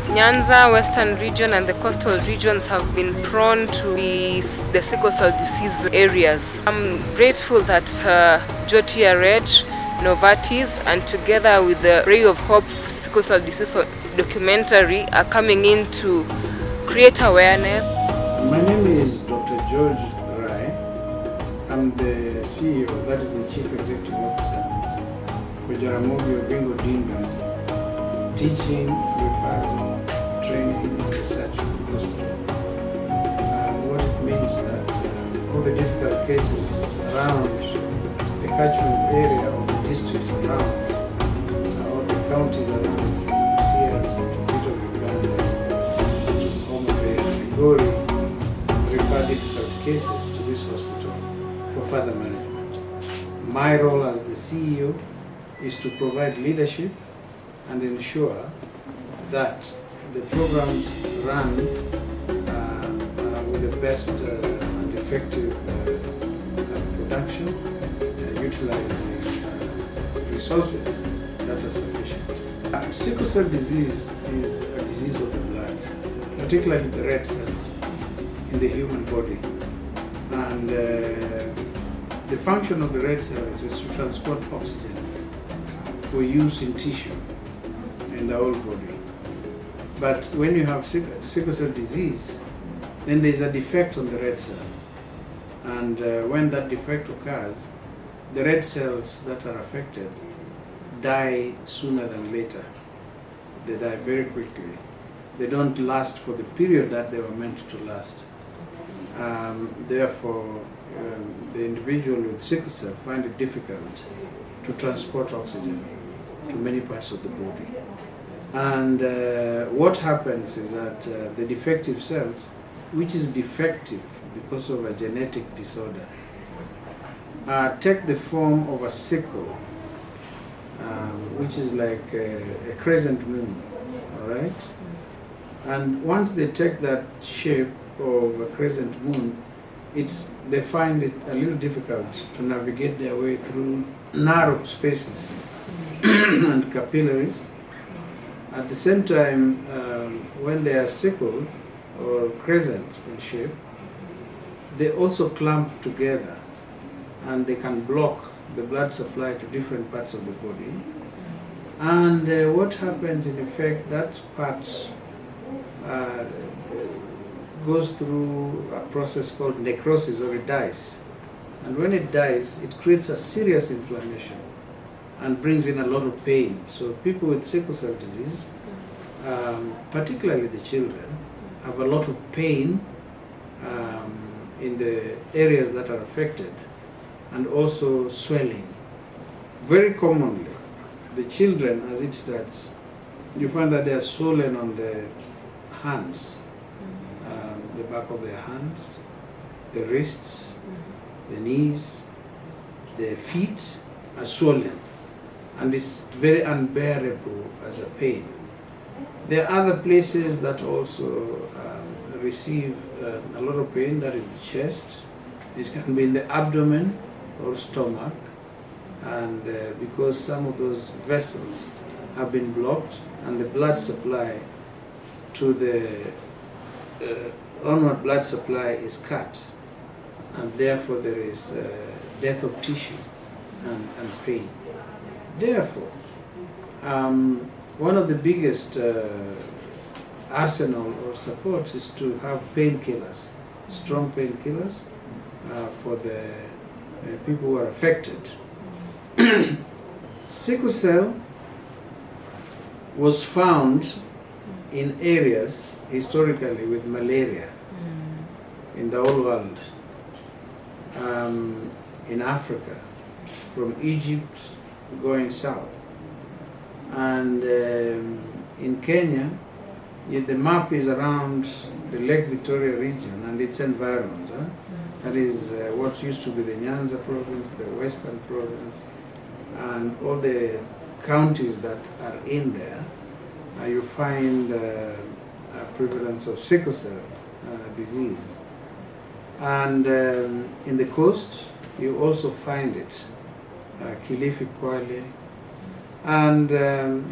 Nyanza, Western region and the coastal regions have been prone to the sickle cell disease areas. I'm grateful that Jotia Red, Novartis and together with the Ray of Hope sickle cell disease documentary are coming in to create awareness. My name is Dr. George Rai. I'm the CEO, that is the Chief Executive Officer for Jaramogi Oginga Odinga Teaching, Referral, Training and Research Hospital. What it means that all the difficult cases around the catchment area of the districts around, all the counties around Sierra, to Uganda, to Homa Bay, Migori, refer difficult cases to this hospital for further management. My role as the CEO is to provide leadership and ensure that the programs run with the best and effective production, utilizing resources that are sufficient. Sickle cell disease is a disease of the blood, particularly the red cells in the human body. And the function of the red cells is to transport oxygen for use in tissue in the whole body. But when you have sickle cell disease, then there's a defect on the red cell. And when that defect occurs, the red cells that are affected die sooner than later. They die very quickly. They don't last for the period that they were meant to last. Therefore, the individual with sickle cell find it difficult to transport oxygen to many parts of the body. And what happens is that the defective cells, which is defective because of a genetic disorder, take the form of a sickle, which is like a crescent moon, all right? And once they take that shape of a crescent moon, they find it a little difficult to navigate their way through narrow spaces and capillaries. At the same time, when they are sickled or crescent in shape, they also clump together and they can block the blood supply to different parts of the body. And what happens in effect, that part goes through a process called necrosis, or it dies. And when it dies, it creates a serious inflammation and brings in a lot of pain. So people with sickle cell disease, particularly the children, have a lot of pain in the areas that are affected, and also swelling. Very commonly, the children, as it starts, you find that they are swollen on the hands, the back of their hands, the wrists, the knees, the feet are swollen, and it's very unbearable as a pain. There are other places that also receive a lot of pain, that is the chest. It can be in the abdomen or stomach, and because some of those vessels have been blocked and the blood supply to the onward blood supply is cut, and therefore there is death of tissue and pain. Therefore, one of the biggest arsenal or support is to have painkillers, strong painkillers for the people who are affected. Sickle cell was found in areas historically with malaria in the whole world. In Africa, from Egypt going south. And in Kenya, the map is around the Lake Victoria region and its environs. That is what used to be the Nyanza province, the Western province, and all the counties that are in there. You find a prevalence of sickle cell disease. And in the coast, you also find it, Kilifi, Kwale. And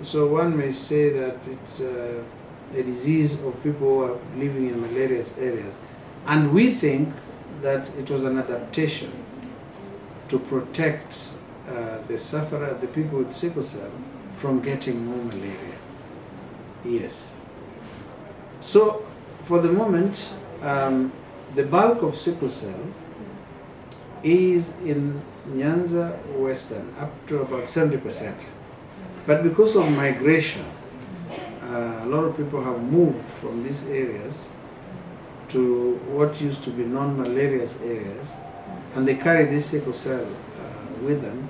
so one may say that it's a disease of people who are living in malarious areas. And we think that it was an adaptation to protect the sufferer, the people with sickle cell, from getting more malaria. Yes. So, for the moment, the bulk of sickle cell is in Nyanza Western, up to about 70%. But because of migration, a lot of people have moved from these areas to what used to be non-malarious areas, and they carry this sickle cell with them.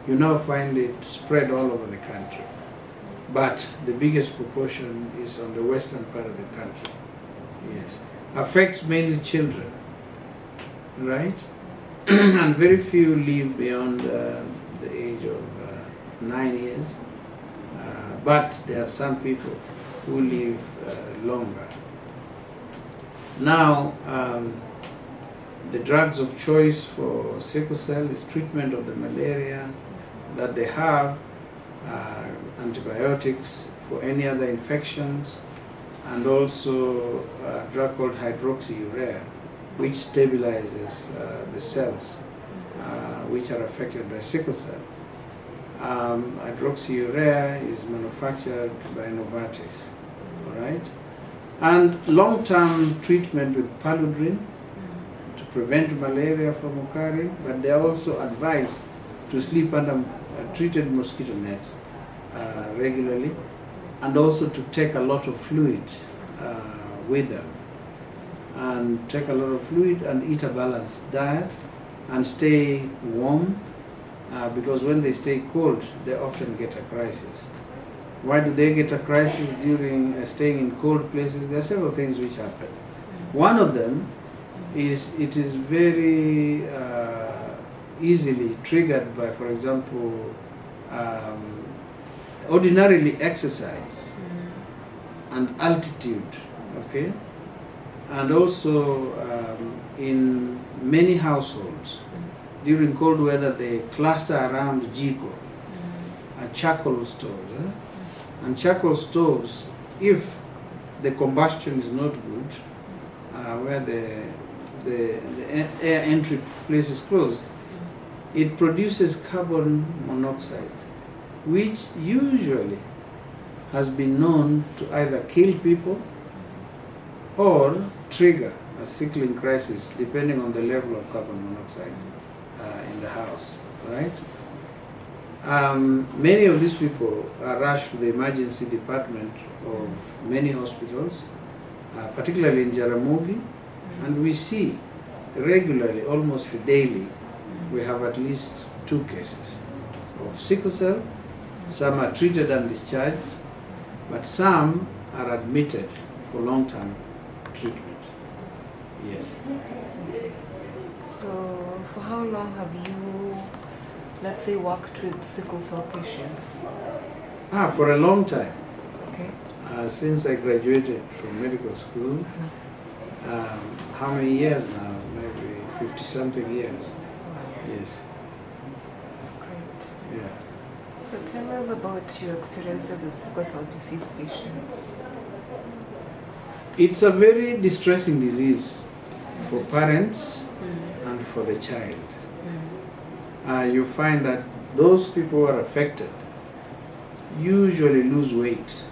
You now find it spread all over the country. But the biggest proportion is on the western part of the country. Yes. Affects mainly children, right? And very few live beyond the age of 9 years. But there are some people who live longer. Now, the drugs of choice for sickle cell is treatment of the malaria that they have, antibiotics for any other infections, and also a drug called hydroxyurea, which stabilizes the cells which are affected by sickle cell. Hydroxyurea is manufactured by Novartis, all right? And long-term treatment with paludrin to prevent malaria from occurring, but they are also advised to sleep under treated mosquito nets regularly, and also to take a lot of fluid with them, and take a lot of fluid and eat a balanced diet and stay warm, because when they stay cold, they often get a crisis. Why do they get a crisis during staying in cold places? There are several things which happen. One of them is it is very easily triggered by, for example, ordinarily exercise and altitude, okay? And also in many households, during cold weather, they cluster around jiko, charcoal stoves. And charcoal stoves, if the combustion is not good, where the air entry place is closed, it produces carbon monoxide, which usually has been known to either kill people or trigger a sickling crisis, depending on the level of carbon monoxide in the house, right? Many of these people are rushed to the emergency department of many hospitals, particularly in Jaramogi, and we see regularly, almost daily, we have at least 2 cases of sickle cell. Some are treated and discharged, but some are admitted for long-term treatment. Yes. So, for how long have you, let's say, worked with sickle cell patients? For a long time. Okay. Since I graduated from medical school. How many years now? Maybe 50-something years. Wow. Yes. That's great. Yeah. So tell us about your experiences with sickle cell disease patients. It's a very distressing disease for parents and for the child. You find that those people who are affected usually lose weight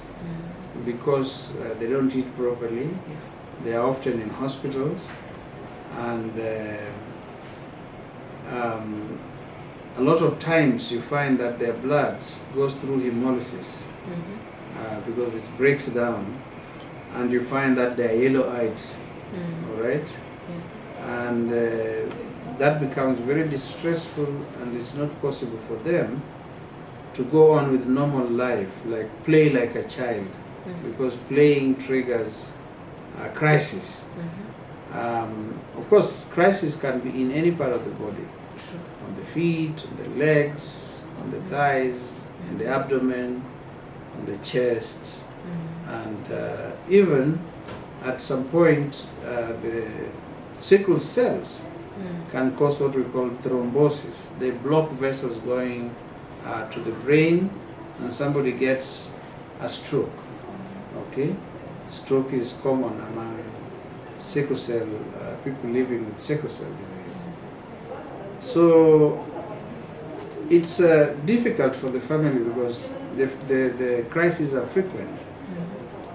because they don't eat properly. They are often in hospitals, and a lot of times you find that their blood goes through hemolysis because it breaks down, and you find that they are yellow-eyed, all right? Yes. And that becomes very distressful, and it's not possible for them to go on with normal life, like play like a child, because playing triggers a crisis. Of course, crisis can be in any part of the body, on the feet, on the legs, on the thighs, in the abdomen, on the chest, and even at some point the sickle cells can cause what we call thrombosis. They block vessels going to the brain, and somebody gets a stroke. Okay, Stroke is common among sickle cell people living with sickle cell disease. So it's difficult for the family because the crises are frequent,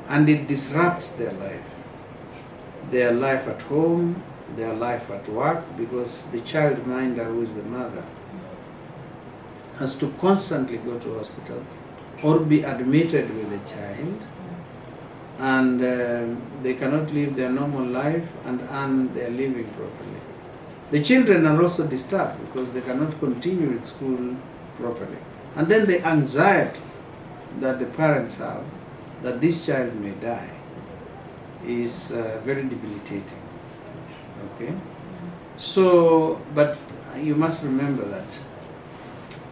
and it disrupts their life at home, their life at work, because the child minder, who is the mother, has to constantly go to hospital or be admitted with the child, and they cannot live their normal life and earn their living properly. The children are also disturbed because they cannot continue with school properly. And then the anxiety that the parents have that this child may die is very debilitating. Okay? So, but you must remember that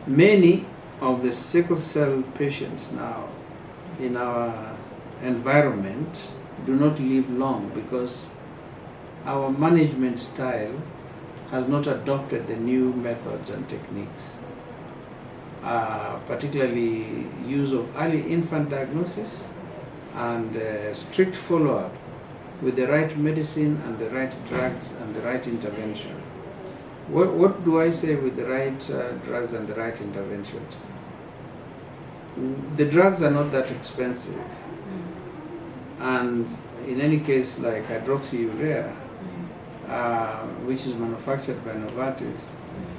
many of the sickle cell patients now in our environment do not live long because our management style has not adopted the new methods and techniques, particularly use of early infant diagnosis and strict follow-up with the right medicine and the right drugs and the right intervention. What do I say with the right drugs and the right intervention? The drugs are not that expensive, and in any case, like hydroxyurea, which is manufactured by Novartis,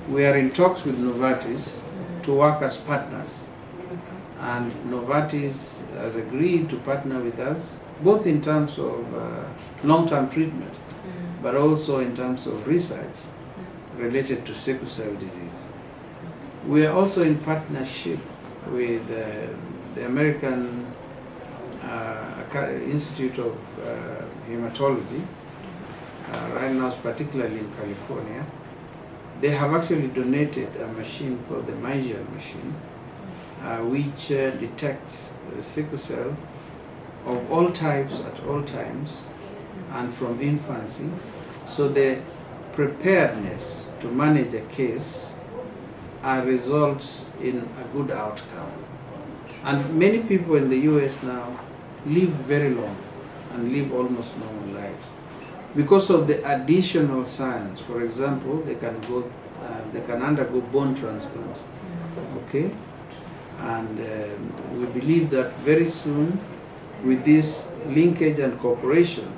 we are in talks with Novartis to work as partners. And Novartis has agreed to partner with us, both in terms of long-term treatment, but also in terms of research related to sickle cell disease. We are also in partnership with the American Institute of Hematology, right now, particularly in California. They have actually donated a machine called the Mygel machine, which detects sickle cell of all types at all times and from infancy. So the preparedness to manage a case results in a good outcome. And many people in the US now live very long and live almost normal lives because of the additional science. For example, they can undergo bone transplant. Okay, and we believe that very soon, with this linkage and cooperation,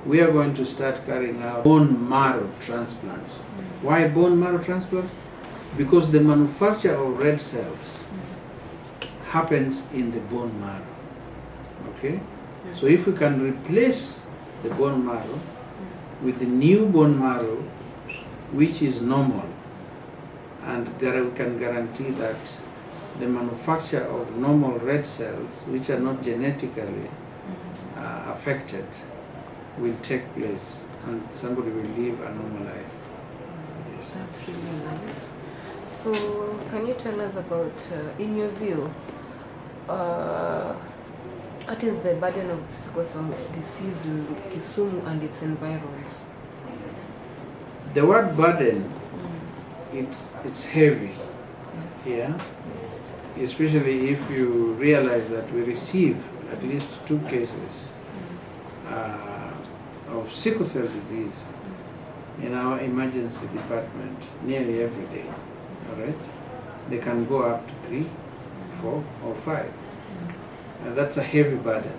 we are going to start carrying out bone marrow transplant. Why bone marrow transplant? Because the manufacture of red cells happens in the bone marrow. Okay? So if we can replace the bone marrow with the new bone marrow, which is normal, and we can guarantee that the manufacture of normal red cells, which are not genetically affected, will take place, and somebody will live a normal life. Yes. That's really nice. So, can you tell us about, in your view, what is the burden of the sickle cell disease in Kisumu and its environs? The word burden, it's heavy. Yes. Yeah. Yes. Especially if you realize that we receive at least 2 cases of sickle cell disease in our emergency department nearly every day. All right, they can go up to 3, 4, or 5. That's a heavy burden.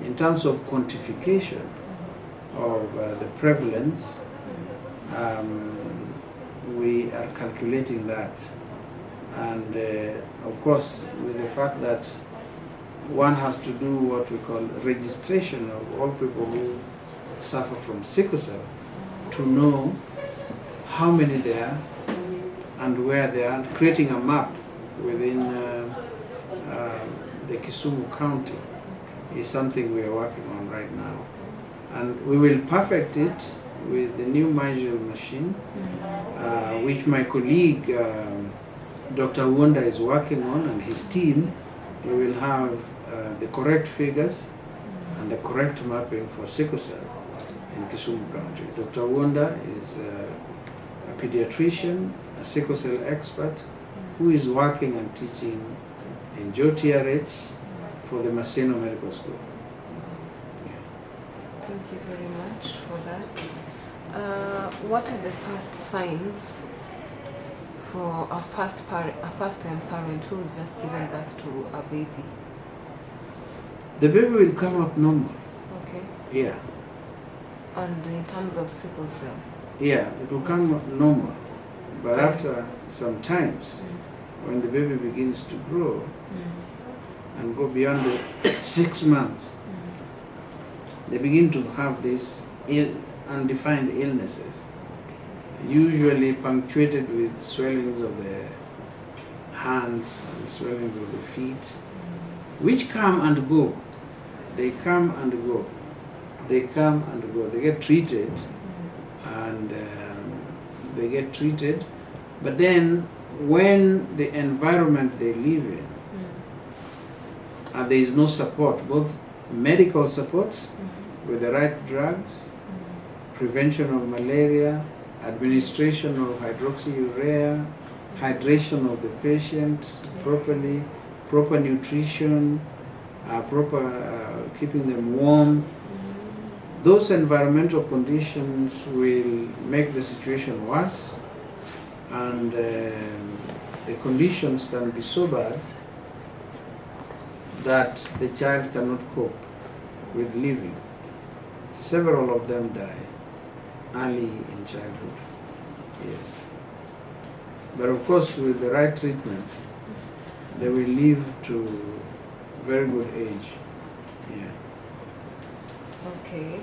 In terms of quantification of the prevalence, we are calculating that. And of course, with the fact that one has to do what we call registration of all people who suffer from sickle cell to know how many there are and where they are, creating a map within the Kisumu County is something we are working on right now. And we will perfect it with the new Mygel machine, which my colleague Dr. Wonda is working on, and his team. We will have the correct figures and the correct mapping for sickle cell in Kisumu County. Dr. Wonda is a pediatrician, a sickle cell expert, who is working and teaching in JOTRH for the Maseno Medical School. Thank you very much for that. What are the first signs for a first-time parent who is just given birth to a baby? The baby will come up normal. Okay. Yeah. And in terms of sickle cell? Yeah, it will come up normal. But after some times, when the baby begins to grow and go beyond the 6 months, they begin to have these undefined illnesses, usually punctuated with swellings of the hands and swellings of the feet, which come and go. They come and go. They come and go. They get treated, and they get treated, but then when the environment they live in, there is no support, both medical support with the right drugs, prevention of malaria, administration of hydroxyurea, hydration of the patient properly, proper nutrition, keeping them warm. Those environmental conditions will make the situation worse, and the conditions can be so bad that the child cannot cope with living. Several of them die early in childhood, yes. But of course, with the right treatment, they will live to very good age, yeah. Okay.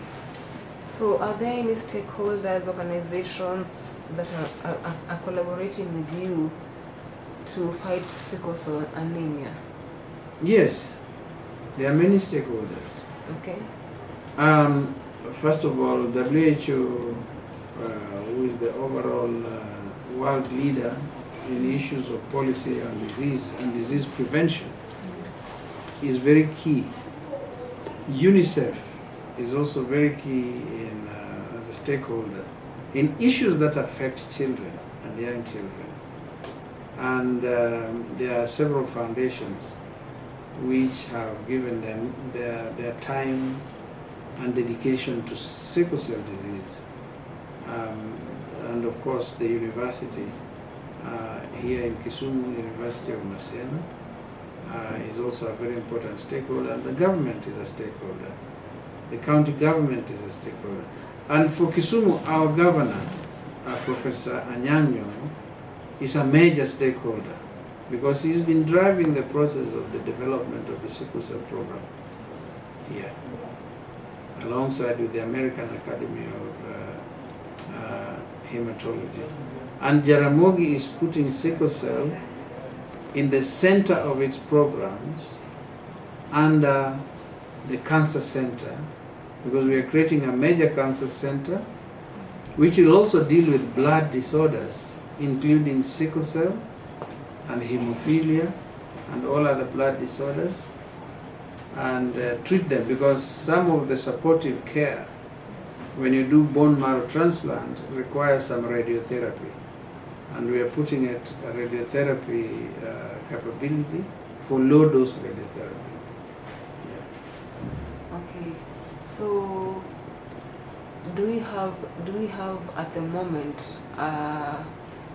So are there any stakeholders, organizations that are collaborating with you to fight sickle cell anemia? Yes, there are many stakeholders. Okay. First of all, WHO, who is the overall world leader in issues of policy on disease and disease prevention, is very key. UNICEF is also very key as a stakeholder in issues that affect children and young children. And there are several foundations which have given them their time and dedication to sickle cell disease. And of course the university here in Kisumu, University of Maseno, is also a very important stakeholder, and the government is a stakeholder. The county government is a stakeholder. And for Kisumu, our governor, Professor Anyanyo, is a major stakeholder because he's been driving the process of the development of the sickle cell program here, alongside with the American Academy of Hematology. And Jaramogi is putting sickle cell in the center of its programs under the cancer center, because we are creating a major cancer center which will also deal with blood disorders, including sickle cell and hemophilia and all other blood disorders, and treat them, because some of the supportive care when you do bone marrow transplant requires some radiotherapy, and we are putting it a radiotherapy capability for low dose radiotherapy. Yeah. Okay. So do we have at the moment a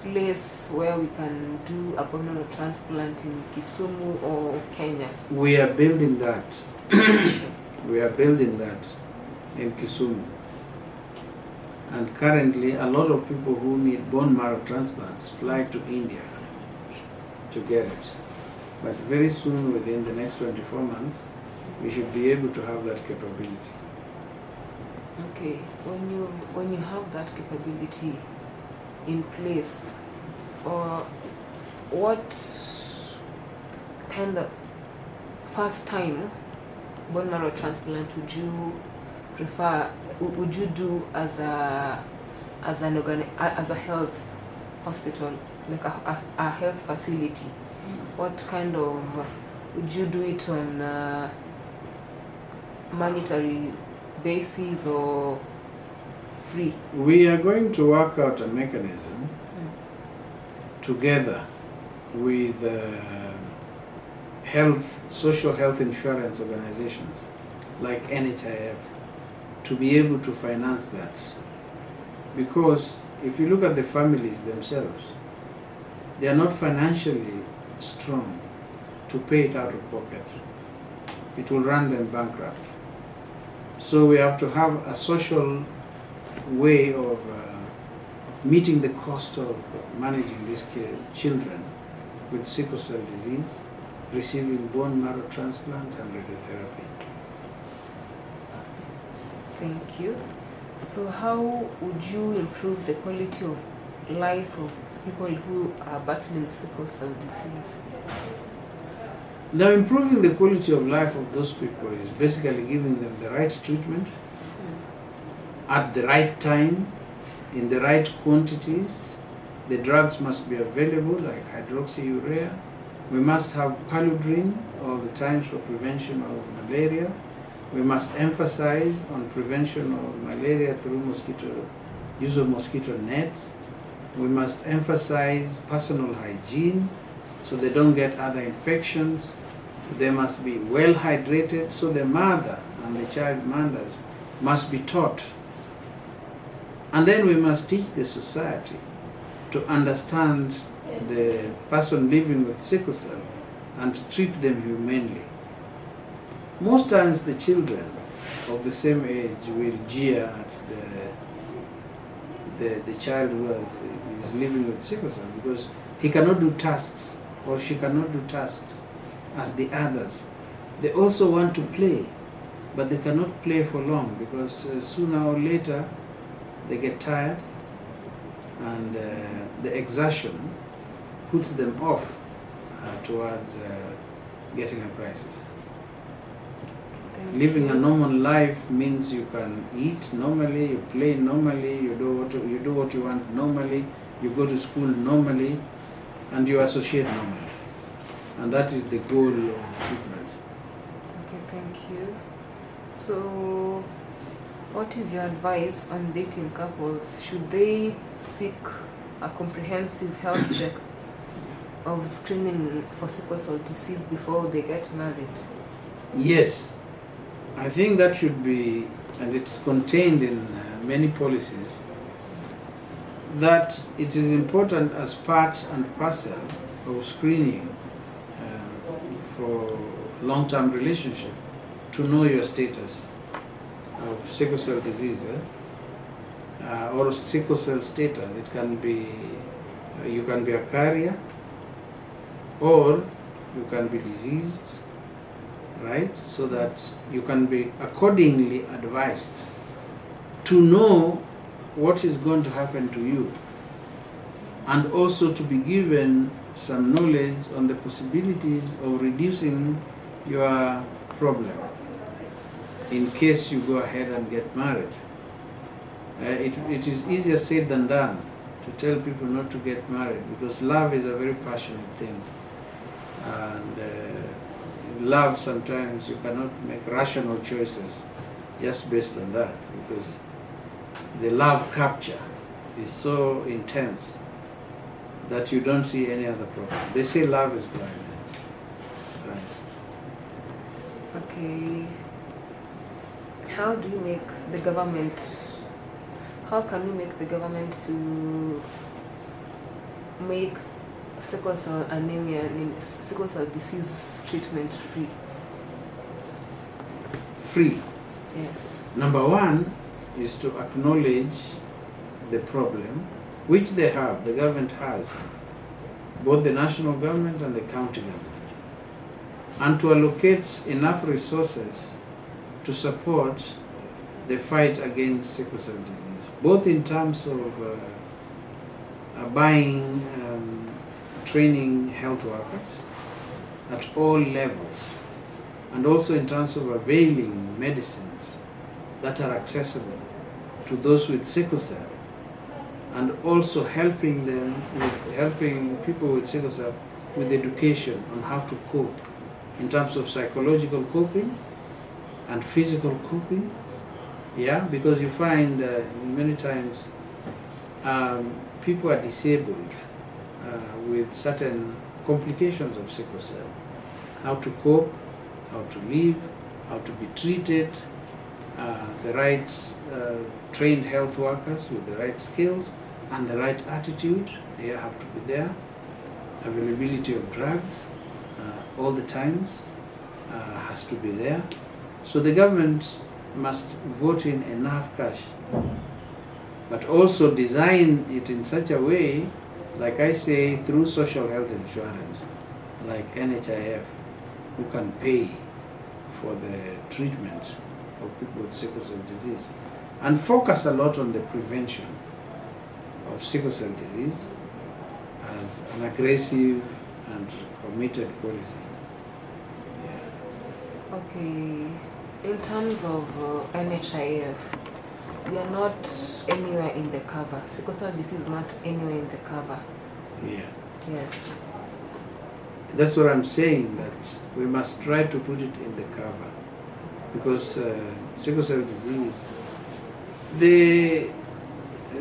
place where we can do a bone marrow transplant in Kisumu or Kenya? We are building that. We are building that in Kisumu. And currently, a lot of people who need bone marrow transplants fly to India to get it. But very soon, within the next 24 months, we should be able to have that capability. Okay. When you have that capability in place, or what kind of first time bone marrow transplant would you prefer? Would you do as a health hospital, like a health facility? What kind of, would you do it on a monetary basis or free? We are going to work out a mechanism together with social health insurance organizations like NHIF, to be able to finance that. Because if you look at the families themselves, they are not financially strong to pay it out of pocket. It will run them bankrupt. So we have to have a social way of meeting the cost of managing these children with sickle cell disease, receiving bone marrow transplant and radiotherapy. Thank you. So how would you improve the quality of life of people who are battling sickle cell disease? Now, improving the quality of life of those people is basically giving them the right treatment at the right time, in the right quantities. The drugs must be available, like hydroxyurea. We must have paludrin all the times for prevention of malaria. We must emphasize on prevention of malaria through use of mosquito nets. We must emphasize personal hygiene so they don't get other infections. They must be well hydrated, so the mother and the child mothers must be taught. And then we must teach the society to understand the person living with sickle cell and to treat them humanely. Most times the children of the same age will jeer at the child who is living with sickle cell because he cannot do tasks or she cannot do tasks as the others. They also want to play, but they cannot play for long because sooner or later they get tired and the exertion puts them off towards getting a crisis. Living a normal life means you can eat normally, you play normally, you do what you want normally, you go to school normally, and you associate normally. And that is the goal of treatment. Okay, thank you. So, what is your advice on dating couples? Should they seek a comprehensive health check of screening for sickle cell disease before they get married? Yes, I think that should be, and it's contained in many policies, that it is important as part and parcel of screening for long-term relationship to know your status of sickle cell disease or sickle cell status. It can be, you can be a carrier or you can be diseased, right? So that you can be accordingly advised to know what is going to happen to you, and also to be given some knowledge on the possibilities of reducing your problem in case you go ahead and get married. It is easier said than done to tell people not to get married because love is a very passionate thing, and love sometimes you cannot make rational choices just based on that because the love capture is so intense that you don't see any other problem. They say love is blind. Right. Okay. How do you make the government, how can we make the government to make sickle cell anemia and sickle cell disease treatment free? Free. Yes. Number one is to acknowledge the problem, which they have, the government has, both the national government and the county government, and to allocate enough resources to support the fight against sickle cell disease, both in terms of buying, training health workers at all levels, and also in terms of availing medicines that are accessible to those with sickle cell, and also helping people with sickle cell with education on how to cope in terms of psychological coping and physical coping. Yeah, because you find many times people are disabled with certain complications of sickle cell. How to cope, how to live, how to be treated, the right trained health workers with the right skills and the right attitude. They have to be there. Availability of drugs all the times has to be there. So the government must vote in enough cash, but also design it in such a way, like I say, through social health insurance, like NHIF, who can pay for the treatment of people with sickle cell disease, and focus a lot on the prevention of sickle cell disease as an aggressive and committed policy. Yeah. Okay, in terms of NHIF, we are not anywhere in the cover. Sickle cell disease is not anywhere in the cover. Yeah. Yes. That's what I'm saying, that we must try to put it in the cover, because sickle cell disease, the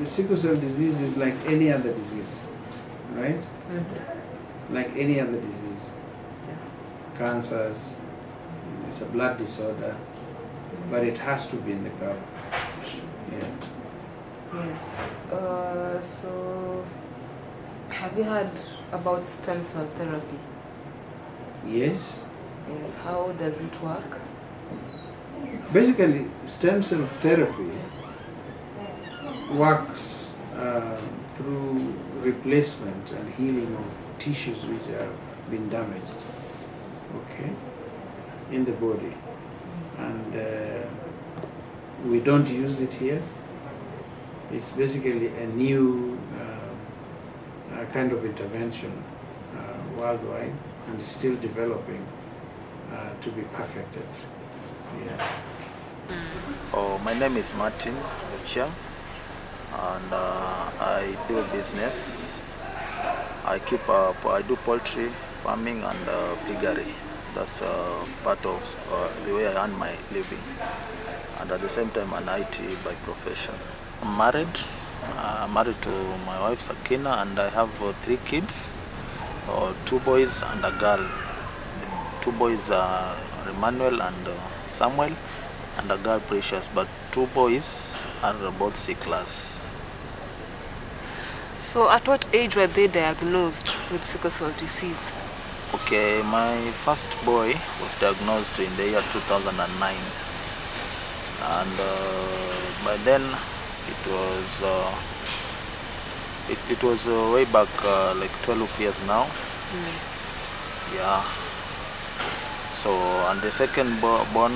sickle cell disease is like any other disease, right? Mm-hmm. Like any other disease. Yeah. Cancers, it's a blood disorder, but it has to be in the cover. Yeah. Yes. So, have you heard about stem cell therapy? Yes. Yes. How does it work? Basically, stem cell therapy works through replacement and healing of tissues which have been damaged, okay, in the body. And we don't use it here. It's basically a new kind of intervention worldwide, and is still developing to be perfected. Yeah. Oh, my name is Martin Lucia, and I do business. I do poultry farming and piggery. That's part of the way I earn my living. And at the same time, an IT by profession. I'm married. I'm married to my wife Sakina, and I have 3 kids, 2 boys and a girl. The 2 boys are Emmanuel and Samuel, and a girl Precious, but 2 boys are both sicklers. So, at what age were they diagnosed with sickle cell disease? Okay, my first boy was diagnosed in the year 2009, and by then it was way back like 12 years now. Yeah. So, and the second born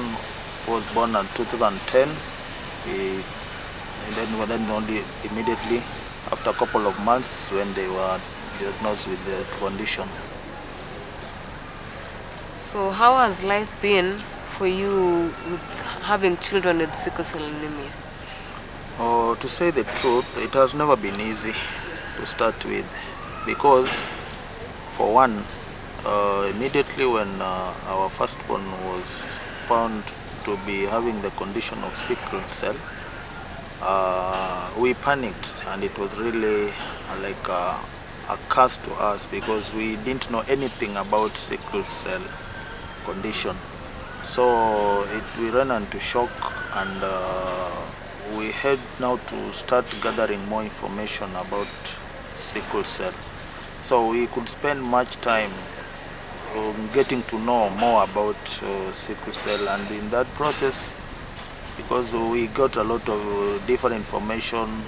was born in 2010. And then only immediately after a couple of months when they were diagnosed with the condition. So, how has life been for you with having children with sickle cell anemia? Oh, to say the truth, it has never been easy to start with, because for one, immediately when our firstborn was found to be having the condition of sickle cell, we panicked, and it was really like a curse to us, because we didn't know anything about sickle cell condition. So we ran into shock, and we had now to start gathering more information about sickle cell. So we could spend much time getting to know more about sickle cell, and in that process, because we got a lot of different information,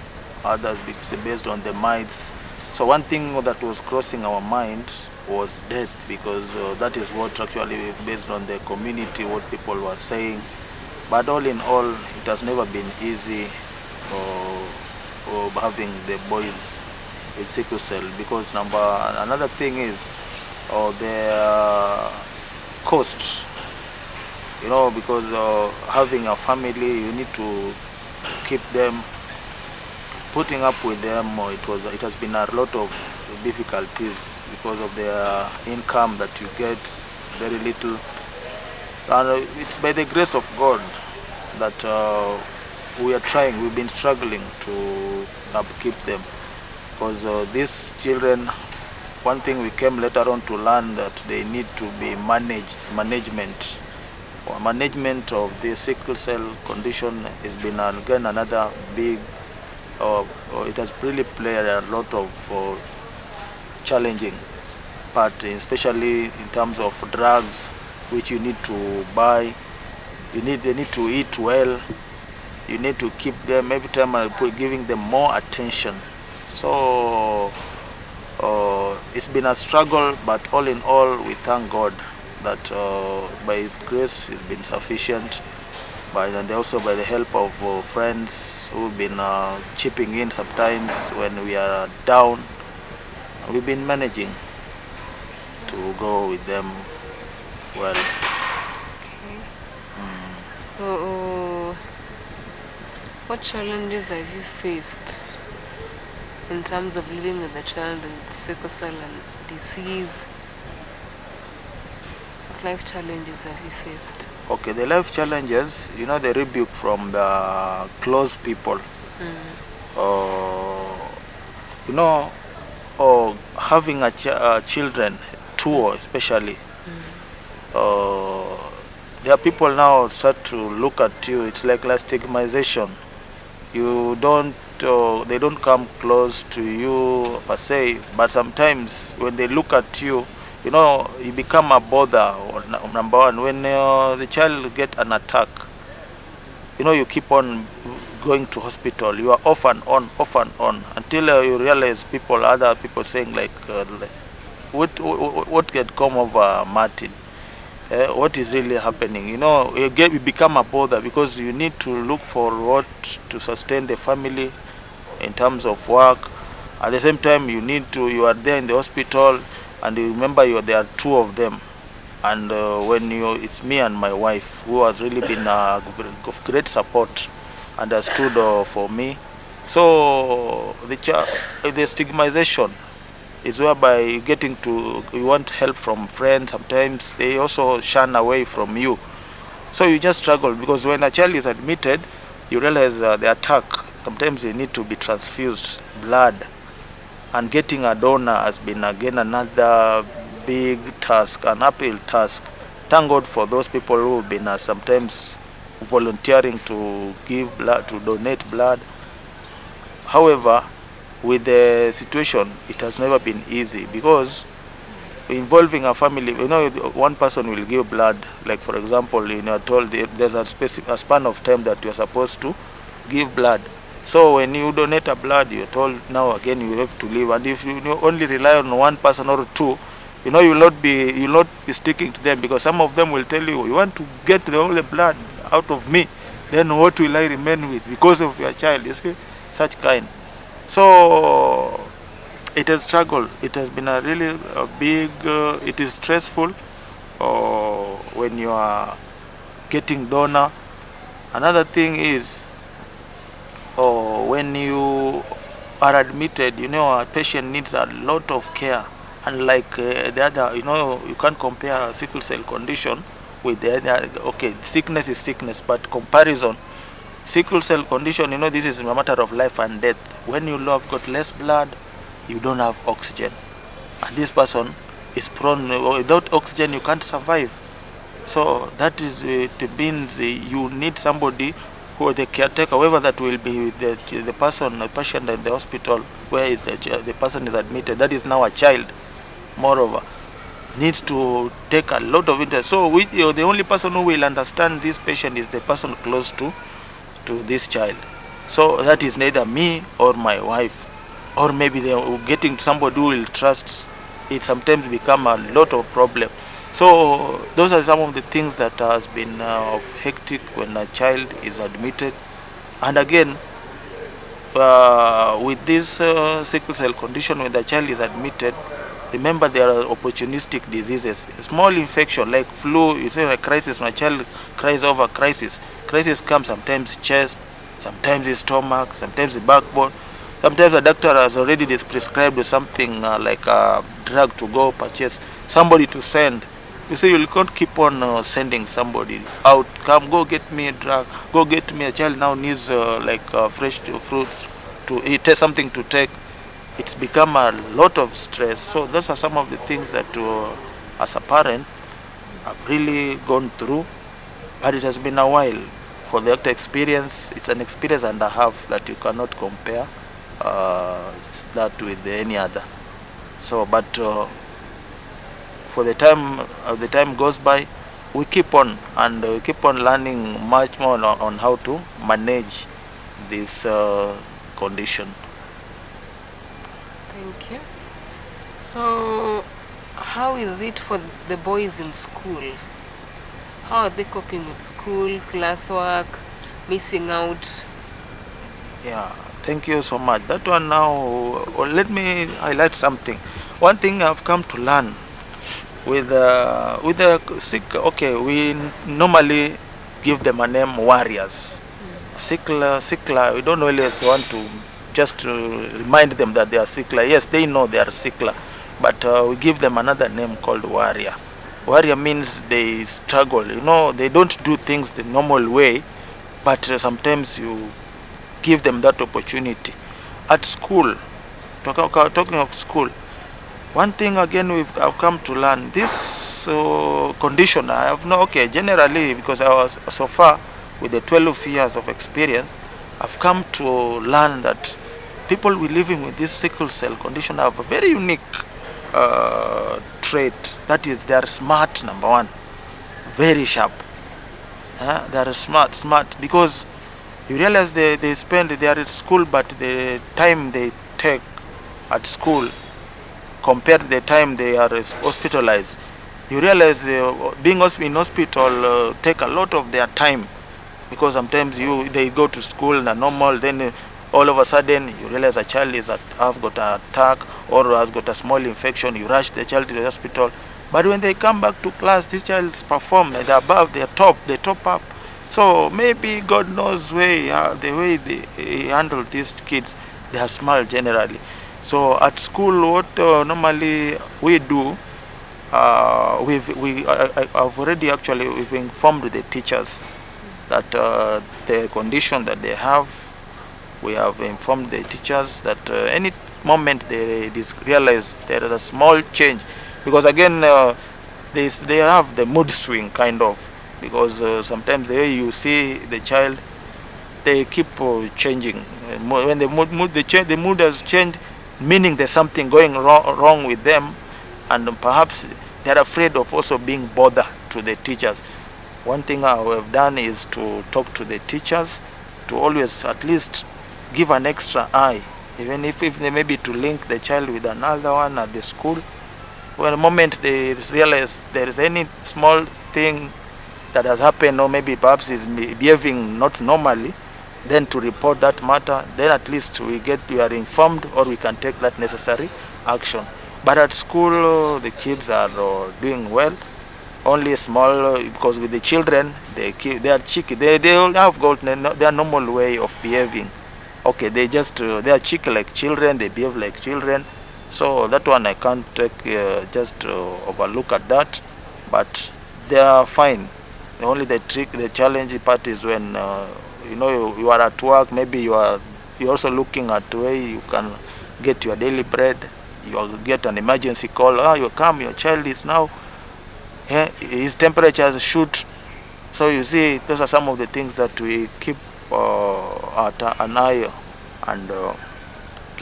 others based on the myths. So one thing that was crossing our mind was death, because that is what actually, based on the community, what people were saying. But all in all, it has never been easy having the boys with sickle cell, because another thing is the cost. You know, because having a family, you need to keep them, putting up with them. It has been a lot of difficulties because of their income that you get very little. And it's by the grace of God that we've been struggling to upkeep them, because these children, one thing we came later on to learn, that they need to be management management of the sickle cell condition has been again another big, it has really played a lot of challenging part, especially in terms of drugs which you need to buy. They need to eat well. You need to keep them every time giving them more attention. So it's been a struggle, but all in all, we thank God that by His grace it's been sufficient, and also by the help of friends who've been chipping in sometimes when we are down. We've been managing to go with them well. Okay. So, what challenges have you faced in terms of living with a child with sickle cell and disease? What life challenges have you faced? Okay, the life challenges, the rebuke from the close people. Having children, two especially. There are people now start to look at you. It's like stigmatization. They don't come close to you per se, but sometimes when they look at you, you become a bother. Number one, when the child get an attack, you keep on going to hospital. You are off and on, until you realize other people saying what can come over Martin? What is really happening? You become a bother because you need to look for what to sustain the family in terms of work. At the same time, you are there in the hospital, and you remember there are two of them. And it's me and my wife who has really been of great support and has stood for me. So the stigmatization is whereby you want help from friends. Sometimes they also shun away from you. So you just struggle, because when a child is admitted, you realize the attack, sometimes they need to be transfused blood, and getting a donor has been again another big task, an uphill task. Thank God for those people who have been sometimes volunteering to give blood, to donate blood. However, with the situation, it has never been easy, because involving a family, one person will give blood. Like for example, told there's a span of time that you're supposed to give blood. So when you donate a blood, you're told now again you have to leave. And if you only rely on one person or two, you will not be sticking to them, because some of them will tell you want to get all the blood out of me, then what will I remain with because of your child? You see, such kind. So it has struggled. It has been a really big. It is stressful when you are getting donor. Another thing is when you are admitted, a patient needs a lot of care. Unlike the other, you can't compare a sickle cell condition with the other. Okay, sickness is sickness, but comparison, sickle cell condition, this is a matter of life and death. When you have got less blood, you don't have oxygen, and this person is prone. Without oxygen, you can't survive. So that is it means you need somebody who the caretaker, whoever that will be with the patient in the hospital where the person is admitted. That is now a child. Moreover, needs to take a lot of interest. So the only person who will understand this patient is the person close to this child. So that is neither me or my wife, or maybe they are getting somebody who will trust. It sometimes become a lot of problem. So those are some of the things that has been of hectic when a child is admitted. And again, with this sickle cell condition, when the child is admitted, remember there are opportunistic diseases. A small infection like flu, you say a crisis, when a child cries over crisis. Crisis comes sometimes chest, sometimes the stomach, sometimes the backbone. Sometimes the doctor has already prescribed something like a drug to go purchase, somebody to send. You say you can't keep on sending somebody out. Come, go get me a drug. Go get me a child now needs fresh fruit to eat, something to take. It's become a lot of stress. So those are some of the things that, as a parent, I've really gone through. but it has been a while. For the experience, it's an experience and a half that you cannot compare that with any other. So, but for the time goes by, we keep on and we keep on learning much more on how to manage this condition. Thank you. So, how is it for the boys in school? How are they coping with school, classwork, missing out? Yeah, thank you so much. That one now, let me highlight something. One thing I've come to learn with the sick. Okay, we normally give them a name warriors. Sickle. We don't always want to just remind them that they are sickler. Yes, they know they are sickler, but we give them another name called warrior. Warrior means they struggle. They don't do things the normal way, but sometimes you give them that opportunity. At school, talking of school, one thing again I've come to learn this condition. I have generally, because I was so far with the 12 years of experience, I've come to learn that people living with this sickle cell condition have a very unique trait. That is, they are smart, number one, very sharp. They are smart because you realize they are at school, but the time they take at school compared to the time they are hospitalized, you realize being in hospital take a lot of their time, because sometimes they go to school in a normal, then all of a sudden you realize a child have got an attack or has got a small infection. You rush the child to the hospital, but when they come back to class, these childs perform. They're above, they top up. So maybe God knows the way they handle these kids. They are smart generally. So at school, what normally we do, we've informed the teachers that the condition that they have. We have informed the teachers that any moment they realize there is a small change, because again they have the mood swing kind of, because sometimes the way you see the child, they keep changing. When the mood has changed, meaning there's something going wrong with them, and perhaps they're afraid of also being bothered to the teachers. One thing I have done is to talk to the teachers to always at least give an extra eye, even if they maybe to link the child with another one at the school. When the moment they realize there is any small thing that has happened, or maybe perhaps is behaving not normally, then to report that matter, then at least we are informed, or we can take that necessary action. But at school, the kids are doing well. Only small, because with the children, they are cheeky. They all have got their normal way of behaving. Okay, they are cheeky like children. They behave like children. So that one I can't just overlook at that. But they are fine. The challenging part is when you are at work. Maybe you're also looking at the way you can get your daily bread. You get an emergency call. You come, your child is now, his temperature has shoot. So you see, those are some of the things that we keep at an eye, and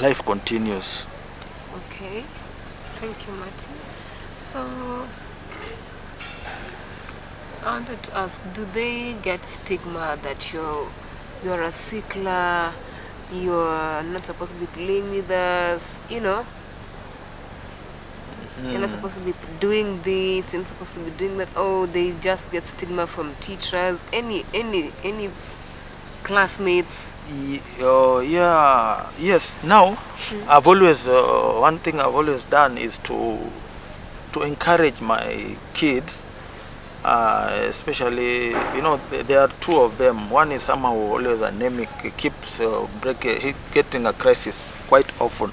life continues. Okay, thank you, Martin. So I wanted to ask, do they get stigma that you're a sickler, you're not supposed to be playing with us, You're not supposed to be doing this, you're not supposed to be doing that. Oh, they just get stigma from teachers, any classmates. Yes. Now, I've always one thing I've always done is to encourage my kids, especially there are two of them. One is someone who always anemic, keeps getting a crisis quite often.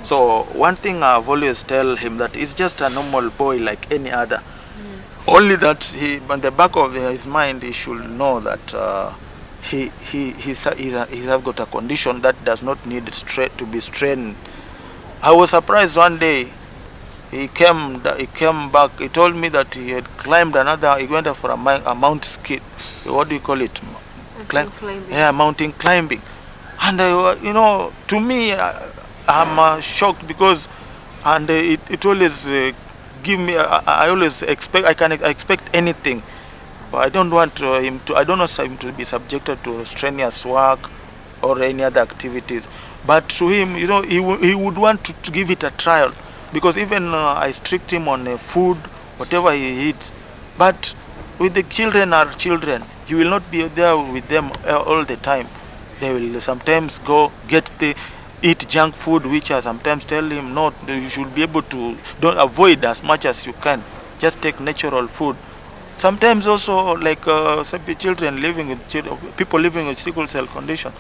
So one thing I've always tell him that he's just a normal boy like any other. Only that he, on the back of his mind, he should know that he's have got a condition that does not need to be strained. I was surprised one day. He came back. He told me that he had climbed he went for a mount what do you call it? Mountain climbing. Yeah, mountain climbing. And to me, I'm shocked because, and it always give me. I always expect. I expect anything, but I don't want him to. I don't want him to be subjected to strenuous work or any other activities. But to him, he would want to give it a trial, because even I strict him on food, whatever he eats. But with the children are children. You will not be there with them all the time. They will sometimes go eat junk food, which I sometimes tell him no. You should be able to don't avoid as much as you can. Just take natural food. Sometimes also like some children living with people living with sickle cell condition.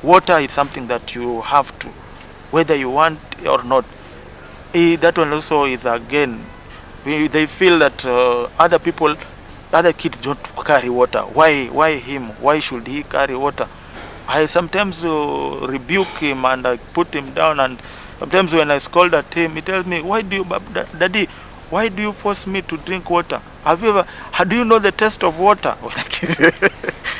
Water is something that you have to, whether you want or not. That one also is again. They feel that other kids don't carry water. Why him? Why should he carry water? I sometimes rebuke him and I put him down, and sometimes when I scold at him, he tells me, Daddy, why do you force me to drink water? Do you know the taste of water?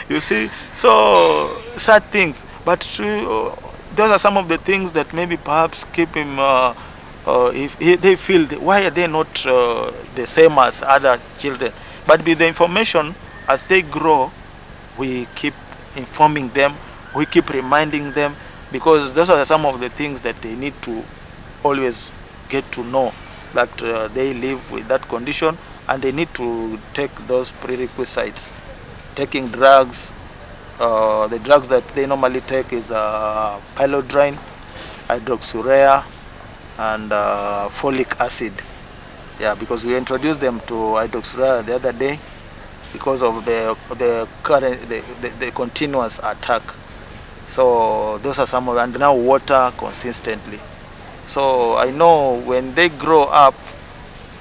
You see, so sad things. But those are some of the things that maybe perhaps keep him, if they feel, why are they not the same as other children? But with the information, as they grow, we keep informing them, we keep reminding them, because those are some of the things that they need to always get to know, that they live with that condition, and they need to take those prerequisites. Taking drugs, the drugs that they normally take is pylodrine, hydroxyurea, and folic acid. Yeah, because we introduced them to hydroxyurea the other day because of the continuous attack. So those are some of, and now water consistently. So I know when they grow up,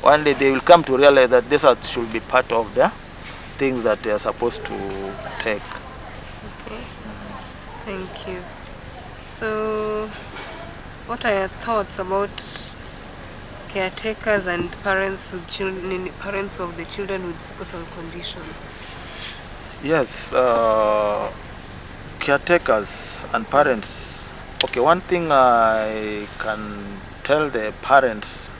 one day they will come to realize that this should be part of the things that they are supposed to take. Okay, thank you. So what are your thoughts about caretakers and parents of the children with sickle cell condition? Yes, caretakers and parents. Okay, one thing I can tell the parents,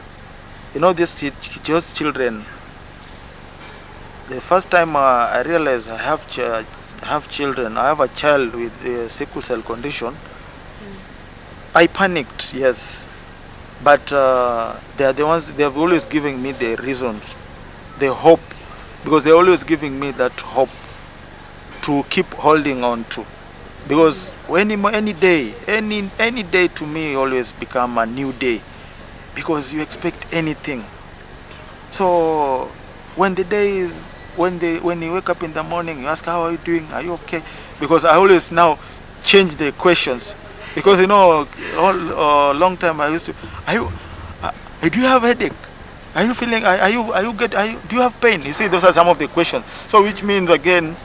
these children. The first time I realized I have children, I have a child with a sickle cell condition, I panicked, yes. But they are the ones, they have always giving me the reason, the hope, because they're always giving me that hope to keep holding on to. Because any day to me always become a new day, because you expect anything. So when the day is, when you wake up in the morning, you ask, how are you doing? Are you okay? Because I always now change the questions. Because long time I used to, do you have headache? Are you feeling? Do you have pain? You see, those are some of the questions. So which means again,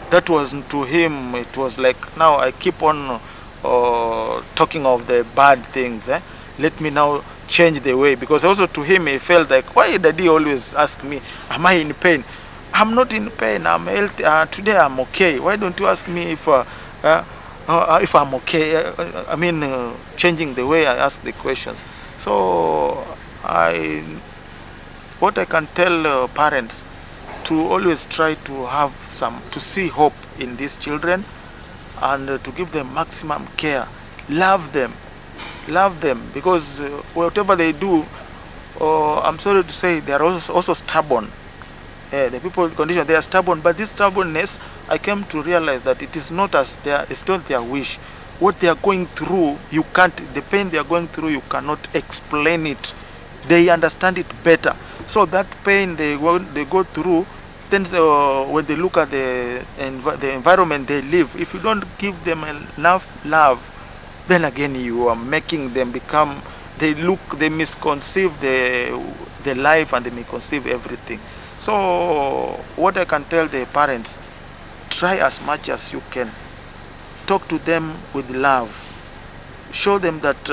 that was to him. It was like, now I keep on talking of the bad things. Let me now change the way, because also to him he felt like, why did he always ask me, am I in pain? I'm not in pain. I'm healthy. Today I'm okay. Why don't you ask me if I'm okay? Changing the way I ask the questions. So what I can tell parents, to always try to see hope in these children, and to give them maximum care. Love them, because whatever they do, I'm sorry to say, they are also stubborn. The people with condition, they are stubborn, but this stubbornness, I came to realize that it is not it's not their wish. What they are going through, the pain they are going through, you cannot explain it. They understand it better. So that pain they go through, then when they look at the environment they live, if you don't give them enough love, then again you are making them become, they misconceive the life, and they misconceive everything. So what I can tell the parents, try as much as you can. Talk to them with love. Show them that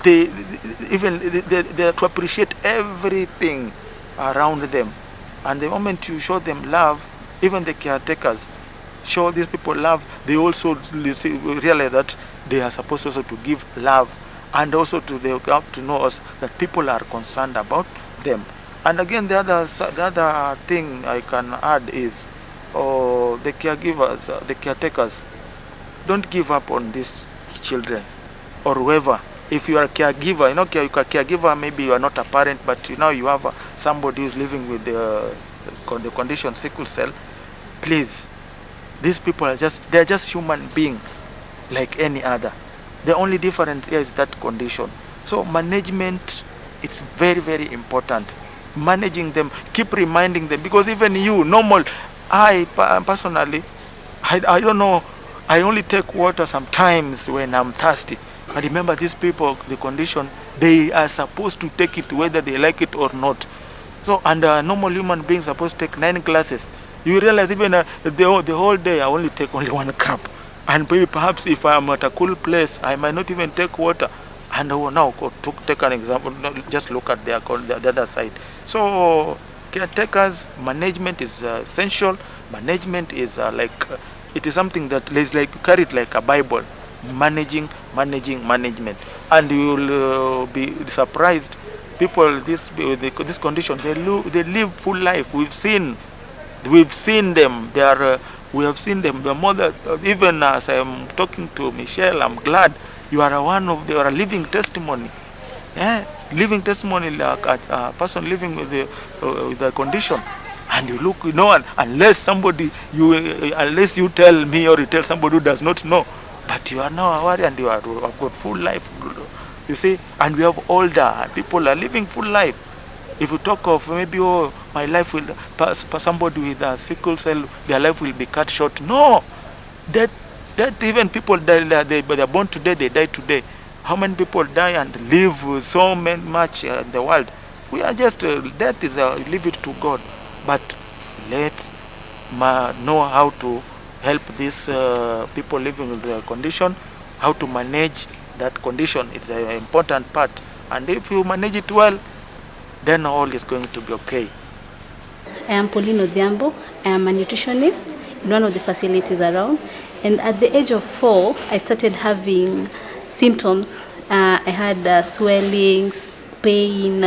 they to appreciate everything around them. And the moment you show them love, even the caretakers show these people love. They also realize that they are supposed also to give love, and also they have to know us that people are concerned about them. And again, the other thing I can add is the caregivers, the caretakers, don't give up on these children or whoever. If you are a caregiver, you know, caregiver, maybe you are not a parent, but you know you have somebody who's living with the condition sickle cell. Please, these people are they're just human beings like any other. The only difference here is that condition. So management is very, very important. Managing them, keep reminding them, because even you, normal, I personally, I don't know, I only take water sometimes when I'm thirsty. I remember these people, the condition, they are supposed to take it whether they like it or not. So, and normal human beings are supposed to take 9 glasses. You realize even the whole day I only take only 1 cup. And maybe perhaps if I'm at a cool place, I might not even take water. And now to take an example, just look at the other side. So caretakers, management is essential. Management is it is something that is like, carry it like a Bible. Management, and you will be surprised. People this condition, they live full life. We've seen them. They are we have seen them. The mother, even as I'm talking to Michelle, I'm glad you are you are a living testimony. Yeah, living testimony, like a person living with the condition. And you look, unless unless you tell me or you tell somebody who does not know, but you are now aware and you have got full life, you see. And we have older people are living full life. If you talk of maybe, my life will pass, somebody with a sickle cell, their life will be cut short. No, that even people that they are born today, they die today. How many people die and live so much in the world? We are just death is leave it to God. But let's know how to help these people living with the condition, how to manage that condition. It's an important part. And if you manage it well, then all is going to be okay. I am Pauline Odhiambo. I am a nutritionist in one of the facilities around. And at the age of 4, I started having symptoms. I had swellings, pain.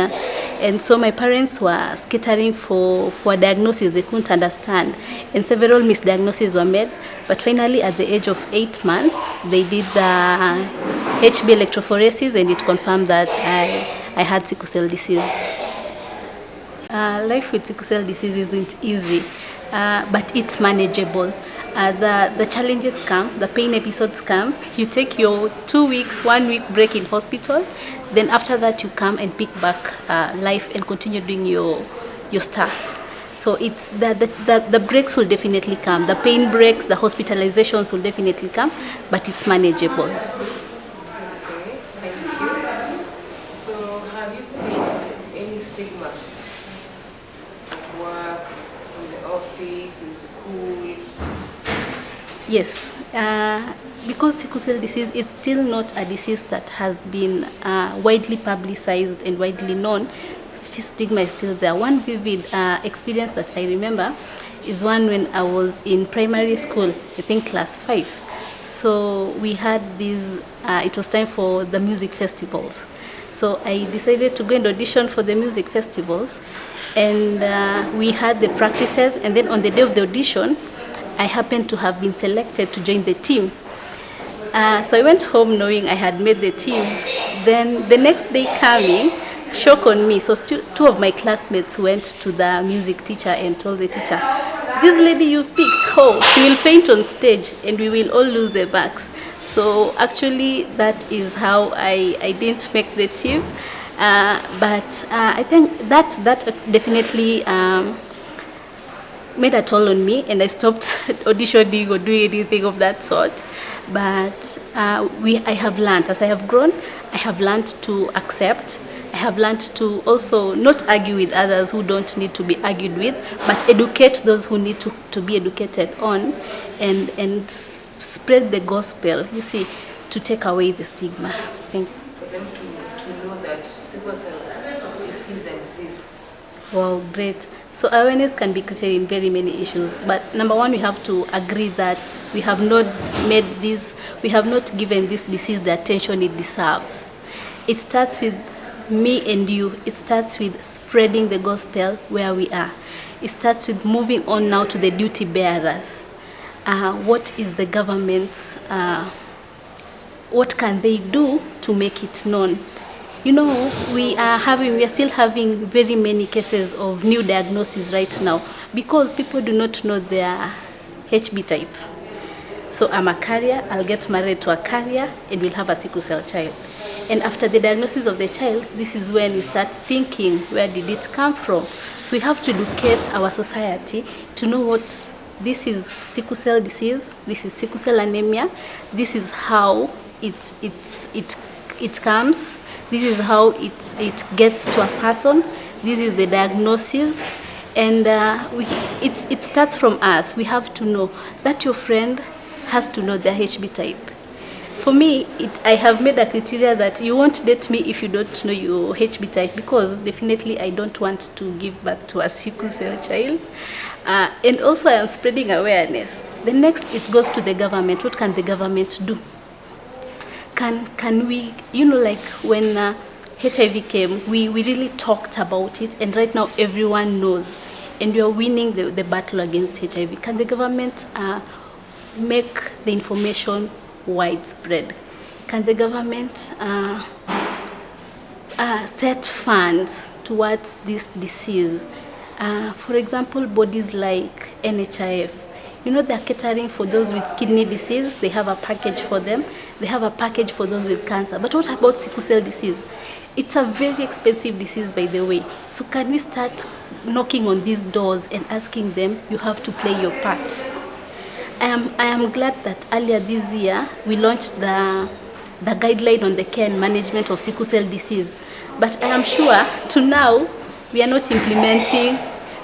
And so my parents were scattering for a diagnosis they couldn't understand. And several misdiagnoses were made. But finally, at the age of 8 months, they did the HB electrophoresis, and it confirmed that I had sickle cell disease. Life with sickle cell disease isn't easy, but it's manageable. The challenges come, the pain episodes come. You take your 2 weeks, 1 week break in hospital. Then after that, you come and pick back life and continue doing your stuff. So it's the breaks will definitely come. The pain breaks, the hospitalizations will definitely come, but it's manageable. Okay, thank you. So have you faced any stigma at work, in the office, in school? Yes, because sickle cell disease is still not a disease that has been widely publicized and widely known. Stigma is still there. One vivid experience that I remember is one when I was in primary school, I think class 5. So we had these, it was time for the music festivals. So I decided to go and audition for the music festivals, and we had the practices, and then on the day of the audition, I happened to have been selected to join the team. So I went home knowing I had made the team. Then the next day coming, shock on me. So 2 of my classmates went to the music teacher and told the teacher, "This lady you picked, she will faint on stage and we will all lose the marks." So actually that is how I didn't make the team. But I think that definitely made a toll on me, and I stopped auditioning or doing anything of that sort. But I have learned, as I have grown, I have learned to accept. I have learned to also not argue with others who don't need to be argued with, but educate those who need to be educated on, and spread the gospel, you see, to take away the stigma. Thank you. For them to know that sickle cell disease exists. Wow, great. So awareness can be created in very many issues, but number one, we have to agree that we have not given this disease the attention it deserves. It starts with me and you. It starts with spreading the gospel where we are. It starts with moving on now to the duty bearers. What is the government's, what can they do to make it known? You know, we are still having very many cases of new diagnoses right now because people do not know their HB type. So I'm a carrier, I'll get married to a carrier, and we'll have a sickle cell child. And after the diagnosis of the child, this is when we start thinking, where did it come from? So we have to educate our society to know what this is: sickle cell disease, this is sickle cell anemia, this is how it comes, this is how it gets to a person, this is the diagnosis, and it starts from us. We have to know that your friend has to know their HB type. For me, I have made a criteria that you won't date me if you don't know your HB type, because definitely I don't want to give birth to a sickle cell child. And also I am spreading awareness. The next, it goes to the government. What can the government do? Can we, like when HIV came, we really talked about it, and right now everyone knows, and we are winning the battle against HIV. Can the government make the information widespread? Can the government set funds towards this disease? For example, bodies like NHIF, they're catering for those with kidney disease. They have a package for them. They have a package for those with cancer. But what about sickle cell disease? It's a very expensive disease, by the way. So can we start knocking on these doors and asking them, you have to play your part? I am glad that earlier this year we launched the guideline on the care and management of sickle cell disease. But I am sure to now we are not implementing.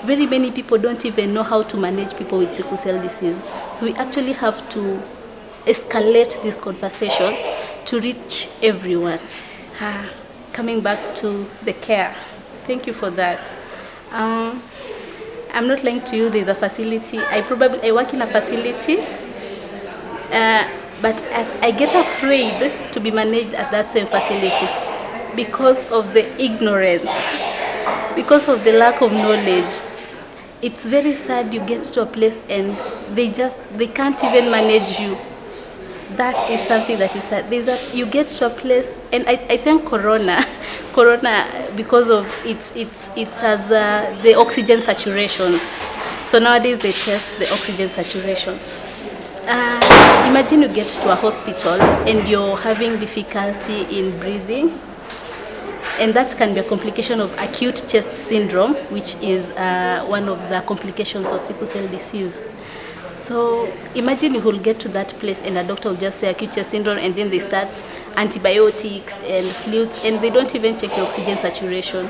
Very many people don't even know how to manage people with sickle cell disease. So we actually have to escalate these conversations to reach everyone. Coming back to the care, thank you for that. I'm not lying to you, there's a facility. I work in a facility, but I get afraid to be managed at that same facility because of the ignorance, because of the lack of knowledge. It's very sad. You get to a place and they can't even manage you. That is something that is sad. You get to a place, and I think Corona, because of it has the oxygen saturations. So nowadays they test the oxygen saturations. Imagine you get to a hospital and you're having difficulty in breathing, and that can be a complication of acute chest syndrome, which is one of the complications of sickle cell disease. So imagine you will get to that place and a doctor will just say acute chest syndrome, and then they start antibiotics and fluids, and they don't even check your oxygen saturation.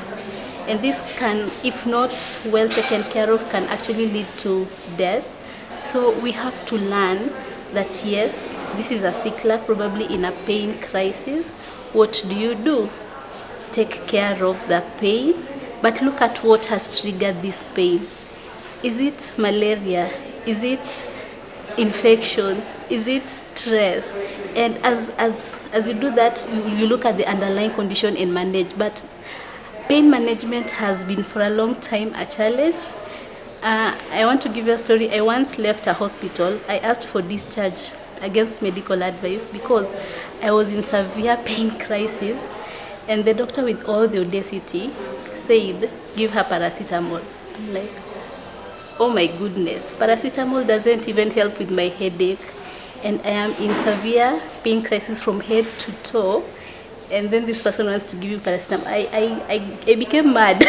And this can, if not well taken care of, can actually lead to death. So we have to learn that yes, this is a sickler, probably in a pain crisis. What do? Take care of the pain, but look at what has triggered this pain. Is it malaria? Is it infections? Is it stress? And as you do that, you look at the underlying condition and manage. But pain management has been for a long time a challenge. I want to give you a story. I once left a hospital. I asked for discharge against medical advice because I was in severe pain crisis. And the doctor, with all the audacity, said, give her paracetamol. I'm like, oh my goodness, paracetamol doesn't even help with my headache. And I am in severe pain crisis from head to toe. And then this person wants to give you paracetamol. I became mad.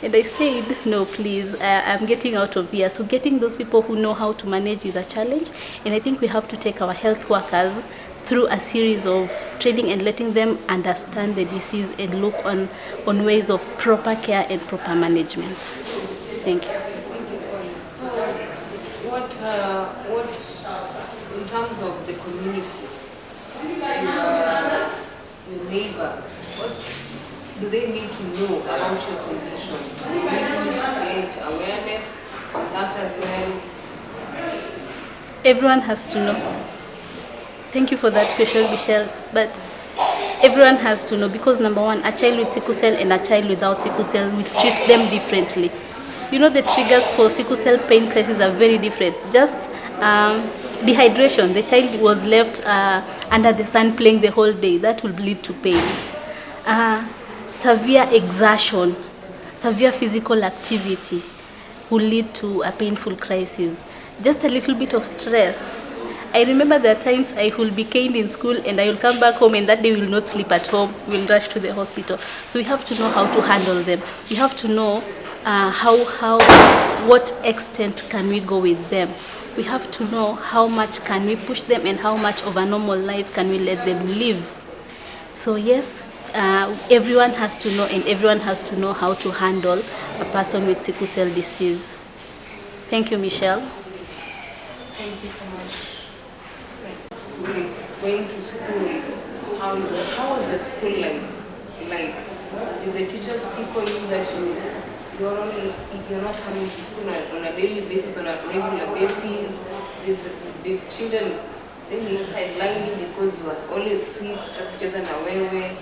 And I said, no, please, I'm getting out of here. So getting those people who know how to manage is a challenge. And I think we have to take our health workers through a series of training and letting them understand the disease and look on ways of proper care and proper management. Thank you. So, what in terms of the community, your neighbor, do they need to know about your condition? Do you need to create awareness on that as well? Everyone has to know. Thank you for that question, Michelle. But everyone has to know, because number one, a child with sickle cell and a child without sickle cell, we treat them differently. You know, the triggers for sickle cell pain crisis are very different. Just dehydration. The child was left under the sun playing the whole day. That will lead to pain. Severe exertion, severe physical activity will lead to a painful crisis. Just a little bit of stress. I remember there are times I will be caned in school and I will come back home, and that day we will not sleep at home. We will rush to the hospital. So we have to know how to handle them. We have to know what extent can we go with them. We have to know how much can we push them and how much of a normal life can we let them live. So yes, everyone has to know, and everyone has to know how to handle a person with sickle cell disease. Thank you, Michelle. Thank you so much. Schooling, going to school, how was the school life like? Did the teachers pick on you that you're not coming to school on a daily basis, on a regular basis? Did children then sideline you because you are always sick, kucheza na wewe?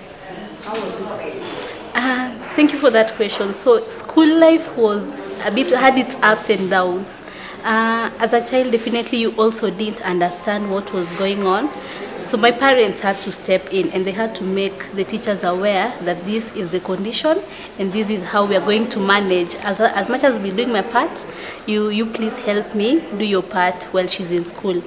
How was it like? Thank you for that question. So school life had its ups and downs. As a child, definitely you also didn't understand what was going on. So my parents had to step in, and they had to make the teachers aware that this is the condition and this is how we are going to manage. As much as we're doing my part, you please help me do your part while she's in school.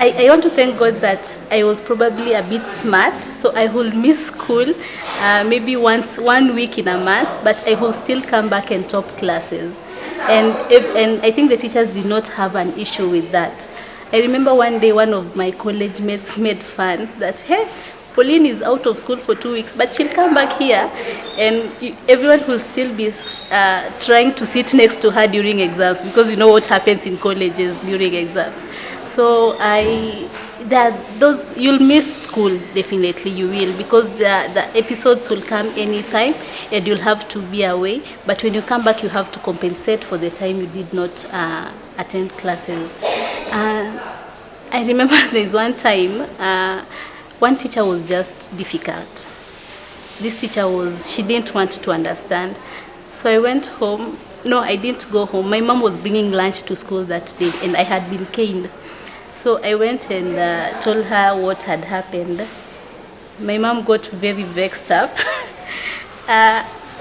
I want to thank God that I was probably a bit smart, so I will miss school maybe 1 week in a month, but I will still come back and top classes. And I think the teachers did not have an issue with that. I remember one day one of my college mates made fun that, hey, Pauline is out of school for 2 weeks, but she'll come back here, and everyone will still be trying to sit next to her during exams, because you know what happens in colleges during exams. So you'll miss school, definitely you will, because the episodes will come anytime and you'll have to be away. But when you come back, you have to compensate for the time you did not attend classes. I remember there's one time, one teacher was just difficult. This teacher she didn't want to understand. So I went home. No, I didn't go home. My mom was bringing lunch to school that day, and I had been caned. So I went and told her what had happened. My mom got very vexed up.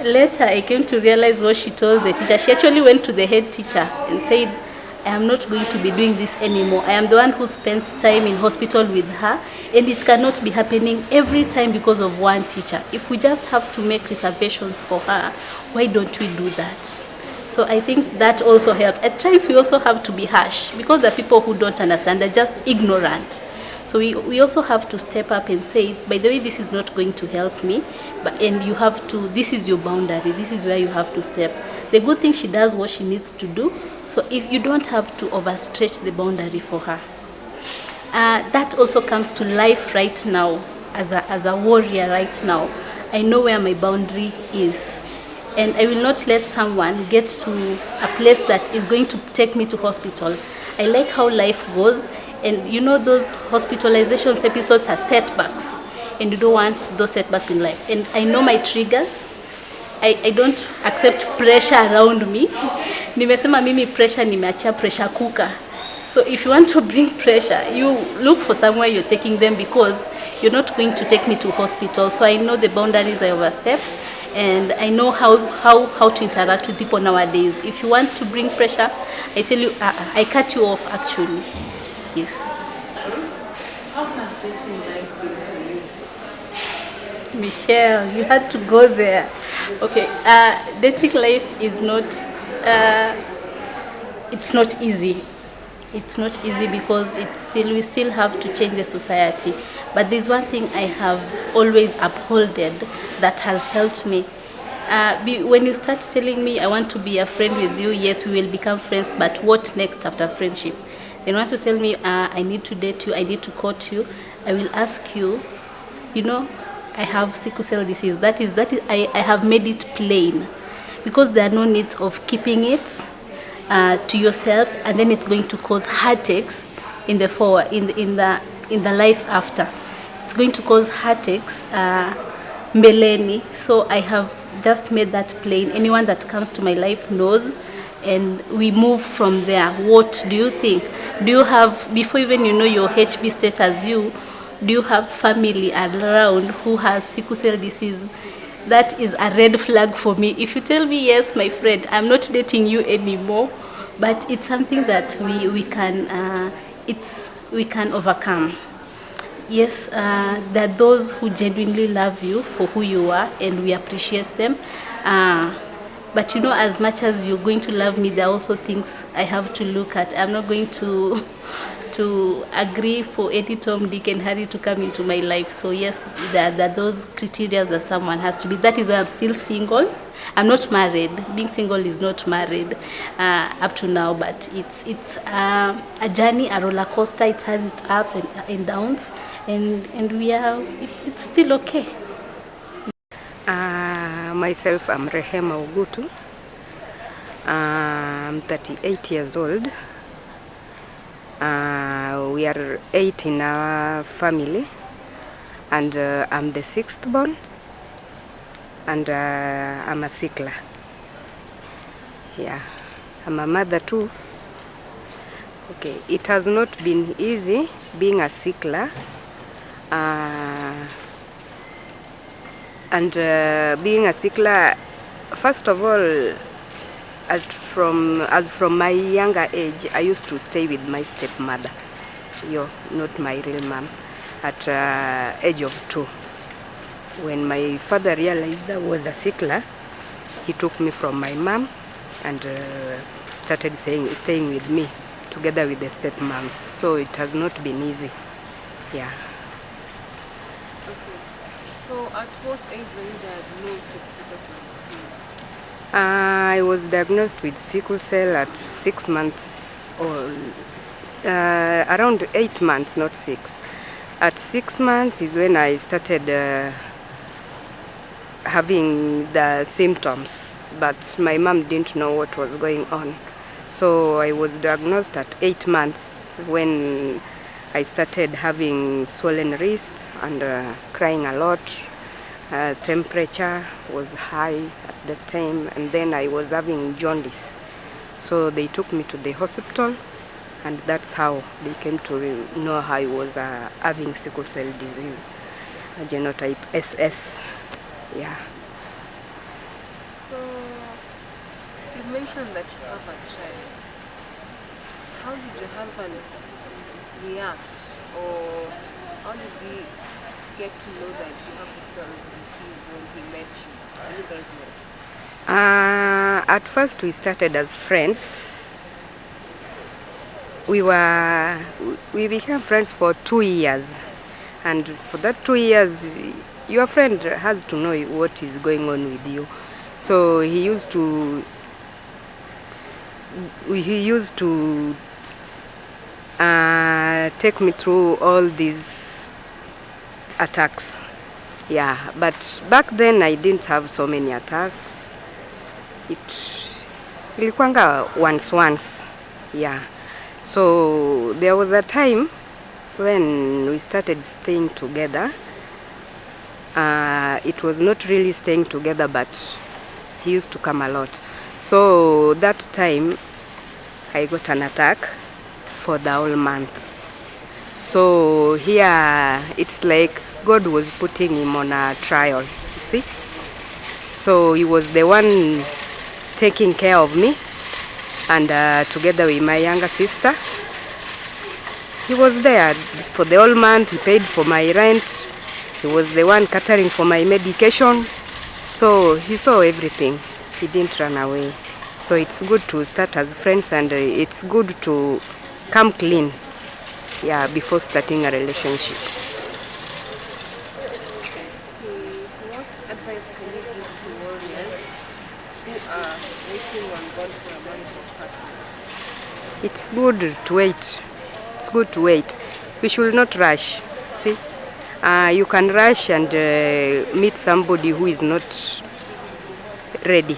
Later, I came to realize what she told the teacher. She actually went to the head teacher and said, I am not going to be doing this anymore. I am the one who spends time in hospital with her, and it cannot be happening every time because of one teacher. If we just have to make reservations for her, why don't we do that? So I think that also helps. At times we also have to be harsh, because the people who don't understand, they're just ignorant. So we also have to step up and say, by the way, this is not going to help me, and you have to, this is your boundary, this is where you have to step. The good thing, she does what she needs to do. So if you don't have to overstretch the boundary for her. That also comes to life right now. As a warrior right now, I know where my boundary is. And I will not let someone get to a place that is going to take me to hospital. I like how life goes. And you know, those hospitalizations episodes are setbacks. And you don't want those setbacks in life. And I know my triggers. I don't accept pressure around me. Nimesema mimi pressure nimeachia pressure cooker. So if you want to bring pressure, you look for somewhere you're taking them, because you're not going to take me to hospital. So I know the boundaries I overstep, and I know how to interact with people nowadays. If you want to bring pressure, I tell you, I cut you off actually. Yes. How has dating life been for you? Michelle, you had to go there. Okay, dating life is not, it's not easy. It's not easy because we still have to change the society. But there's one thing I have always upholded that has helped me. When you start telling me I want to be a friend with you, yes, we will become friends, but what next after friendship? Then once you tell me I need to date you, I need to court you, I will ask you, you know, I have sickle cell disease. That is I have made it plain, because there are no needs of keeping it to yourself, and then it's going to cause heartaches in the life after. It's going to cause heartaches mbeleni. So I have just made that plain. Anyone that comes to my life knows, and we move from there. What do you think? Do you have, before even you know your HB status, do you have family around who has sickle cell disease? That is a red flag for me. If you tell me yes, my friend, I'm not dating you anymore. But it's something that we can overcome. Yes, there are those who genuinely love you for who you are, and we appreciate them. But you know, as much as you're going to love me, there are also things I have to look at. I'm not going to agree for any Tom, Dick, and Harry to come into my life. So yes, there are those criteria that someone has to be. That is why I'm still single. I'm not married. Being single is not married up to now, but it's a journey, a roller coaster. It has its ups and downs, and it's still okay. Myself, I'm Rehema Ugutu. I'm 38 years old. We are 8 in our family, and I'm the 6th born, and I'm a sickler. Yeah, I'm a mother too. Okay, it has not been easy being a sickler. And being a sickler, first of all, from my younger age, I used to stay with my stepmother, not my real mom, at age of 2. When my father realized I was a sickler, he took me from my mom and started staying with me together with the stepmom. So it has not been easy. Yeah. So at what age were you diagnosed with sickle cell disease? I was diagnosed with sickle cell at 6 months, or around 8 months, not 6. At 6 months is when I started having the symptoms, but my mom didn't know what was going on. So I was diagnosed at 8 months when I started having swollen wrists and crying a lot. Temperature was high at the time, and then I was having jaundice. So they took me to the hospital, and that's how they came to know I was having sickle cell disease, genotype SS. Yeah. So you mentioned that you have a child. How did your husband react, or how did he get to know that you have sickle cell disease when he met you? When you guys met? At first we started as friends. We became friends for 2 years, and for that 2 years, your friend has to know what is going on with you. So he used to take me through all these attacks. Yeah, but back then I didn't have so many attacks. Ilikuanga once. Yeah. So there was a time when we started staying together. It was not really staying together, but he used to come a lot. So that time I got an attack for the whole month. So here it's like God was putting him on a trial, you see. So he was the one taking care of me, and together with my younger sister, he was there for the whole month. He paid for my rent. He was the one catering for my medication. So he saw everything. He didn't run away. So it's good to start as friends, and it's good to come clean, yeah, before starting a relationship. What advice can you give to warriors who are waiting on God for a marital partner? It's good to wait. It's good to wait. We should not rush. See, You can rush and meet somebody who is not ready.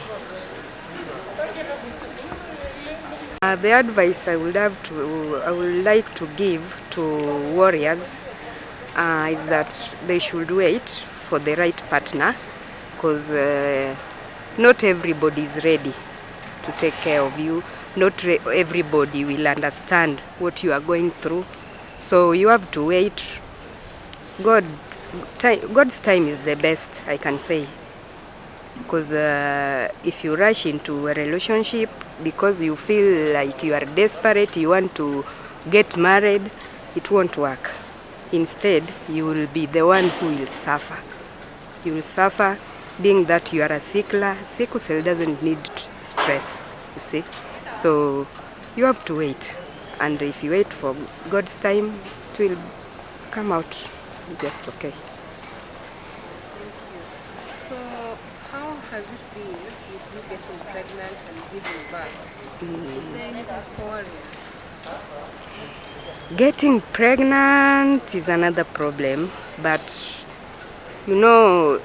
The advice I would like to give to warriors is that they should wait for the right partner, because not everybody is ready to take care of you. Not everybody will understand what you are going through. So you have to wait. God's time is the best, I can say. Because if you rush into a relationship because you feel like you are desperate, you want to get married, it won't work. Instead, you will be the one who will suffer. You will suffer, being that you are a sickler. Sickle cell doesn't need stress, you see. So you have to wait. And if you wait for God's time, it will come out just okay. So, how has it been with you getting pregnant and giving birth? Is there anything for worries? Getting pregnant is another problem, but you know,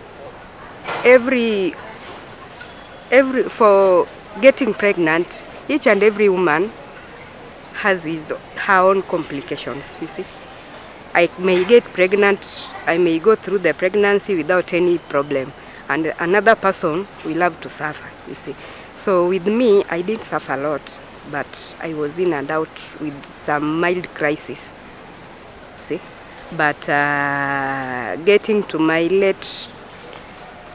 for getting pregnant, each and every woman has her own complications, you see. I may get pregnant, I may go through the pregnancy without any problem, and another person will have to suffer, you see. So with me, I did suffer a lot, but I was in and out with some mild crisis, see. But getting to my late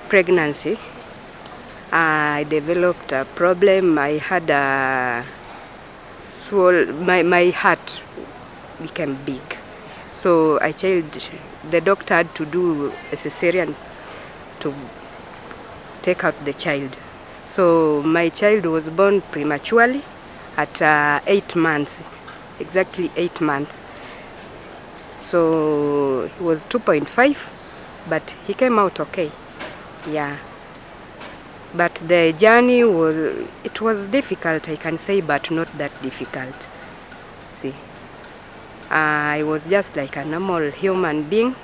pregnancy, I developed a problem. I had my heart became big. So the doctor had to do a cesarean to take out the child. So my child was born prematurely at 8 months, exactly 8 months. So he was 2.5, but he came out okay. Yeah. But the journey was difficult, I can say, but not that difficult. See, I was just like a normal human being.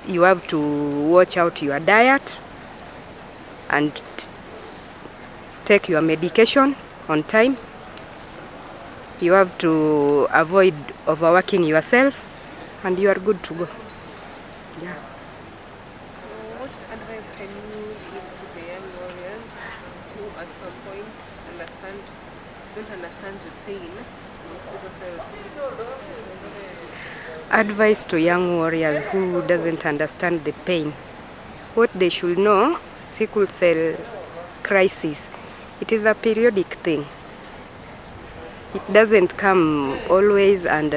You have to watch out your diet and take your medication on time. You have to avoid overworking yourself, and you are good to go. Yeah. What advice can you give to the young warriors who at some point don't understand the pain of sickle cell? Advice to young warriors who doesn't understand the pain. What they should know, sickle cell crisis, it is a periodic thing. It doesn't come always, and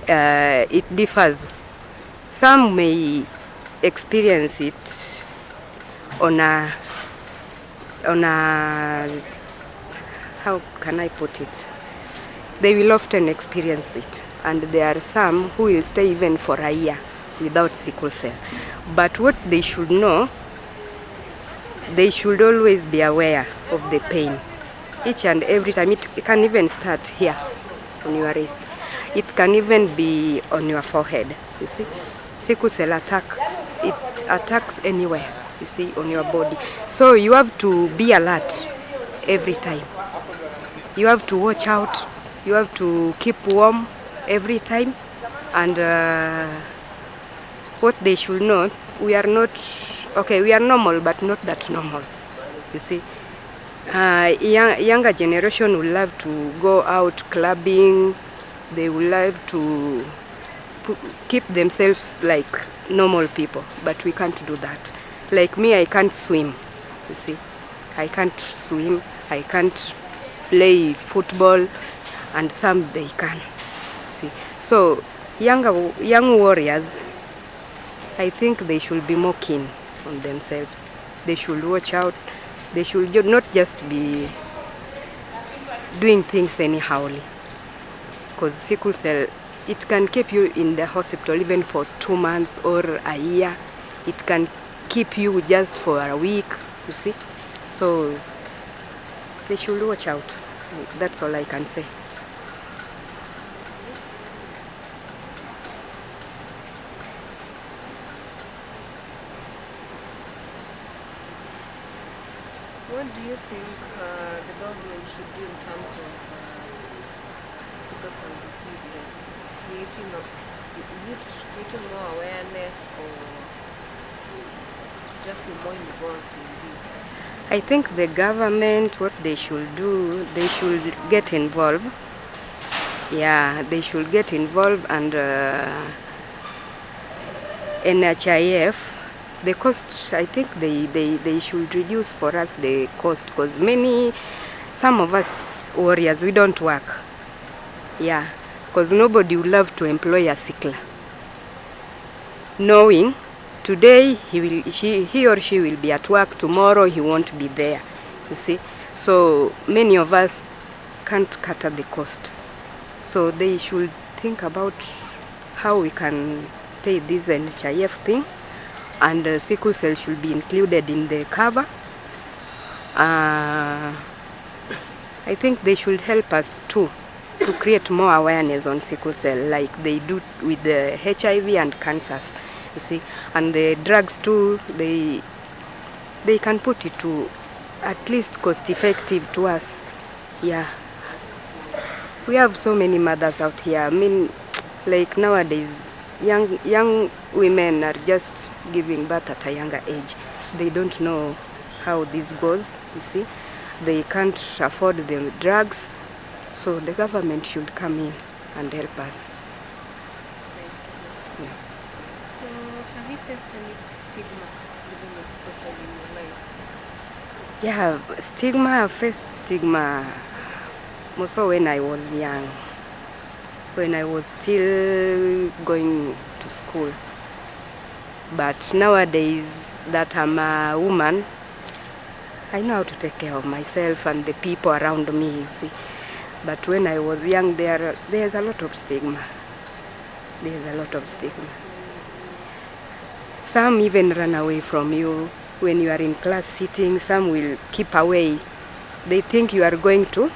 it differs. Some may experience it on a how can I put it? They will often experience it, and there are some who will stay even for a year without sickle cell. But what they should know, they should always be aware of the pain. Each and every time, it can even start here on your wrist. It can even be on your forehead, you see. Sickle cell attacks anywhere, you see, on your body. So you have to be alert every time. You have to watch out. You have to keep warm every time. And what they should know, we are normal, but not that normal, you see. Younger generation will love to go out clubbing. They will love to keep themselves like normal people, but we can't do that. Like me, I can't swim, you see. I can't swim, I can't play football, and some they can, see. So young warriors, I think they should be more keen on themselves. They should watch out. They should not just be doing things anyhowly, because sickle cell, it can keep you in the hospital even for 2 months or a year. It can keep you just for a week, you see. So they should watch out. That's all I can say. what do you think the government should do in terms of sickle cell disease? Like creating is it creating more awareness, or should just be more involved in this? I think the government, what they should do, they should get involved. Yeah, they should get involved, and NHIF, the cost, I think they should reduce for us the cost, because some of us warriors, we don't work. Yeah, because nobody would love to employ a sickler, knowing today he or she will be at work, tomorrow he won't be there, you see. So many of us can't cut the cost. So they should think about how we can pay this NHIF thing, and sickle cell should be included in the cover. I think they should help us too to create more awareness on sickle cell, like they do with the HIV and cancers, you see. And the drugs too, they can put it to at least cost effective to us. Yeah. We have so many mothers out here. I mean, like nowadays, young women are just giving birth at a younger age. They don't know how this goes, you see. They can't afford the drugs, so the government should come in and help us. Yeah. So, have you faced any stigma living with sickle cell in your life? Yeah, stigma, I faced stigma also when I was young, when I was still going to school. But nowadays that I'm a woman, I know how to take care of myself and the people around me, you see. But when I was young, there's a lot of stigma. There's a lot of stigma. Some even run away from you. When you are in class sitting, some will keep away. They think you are going to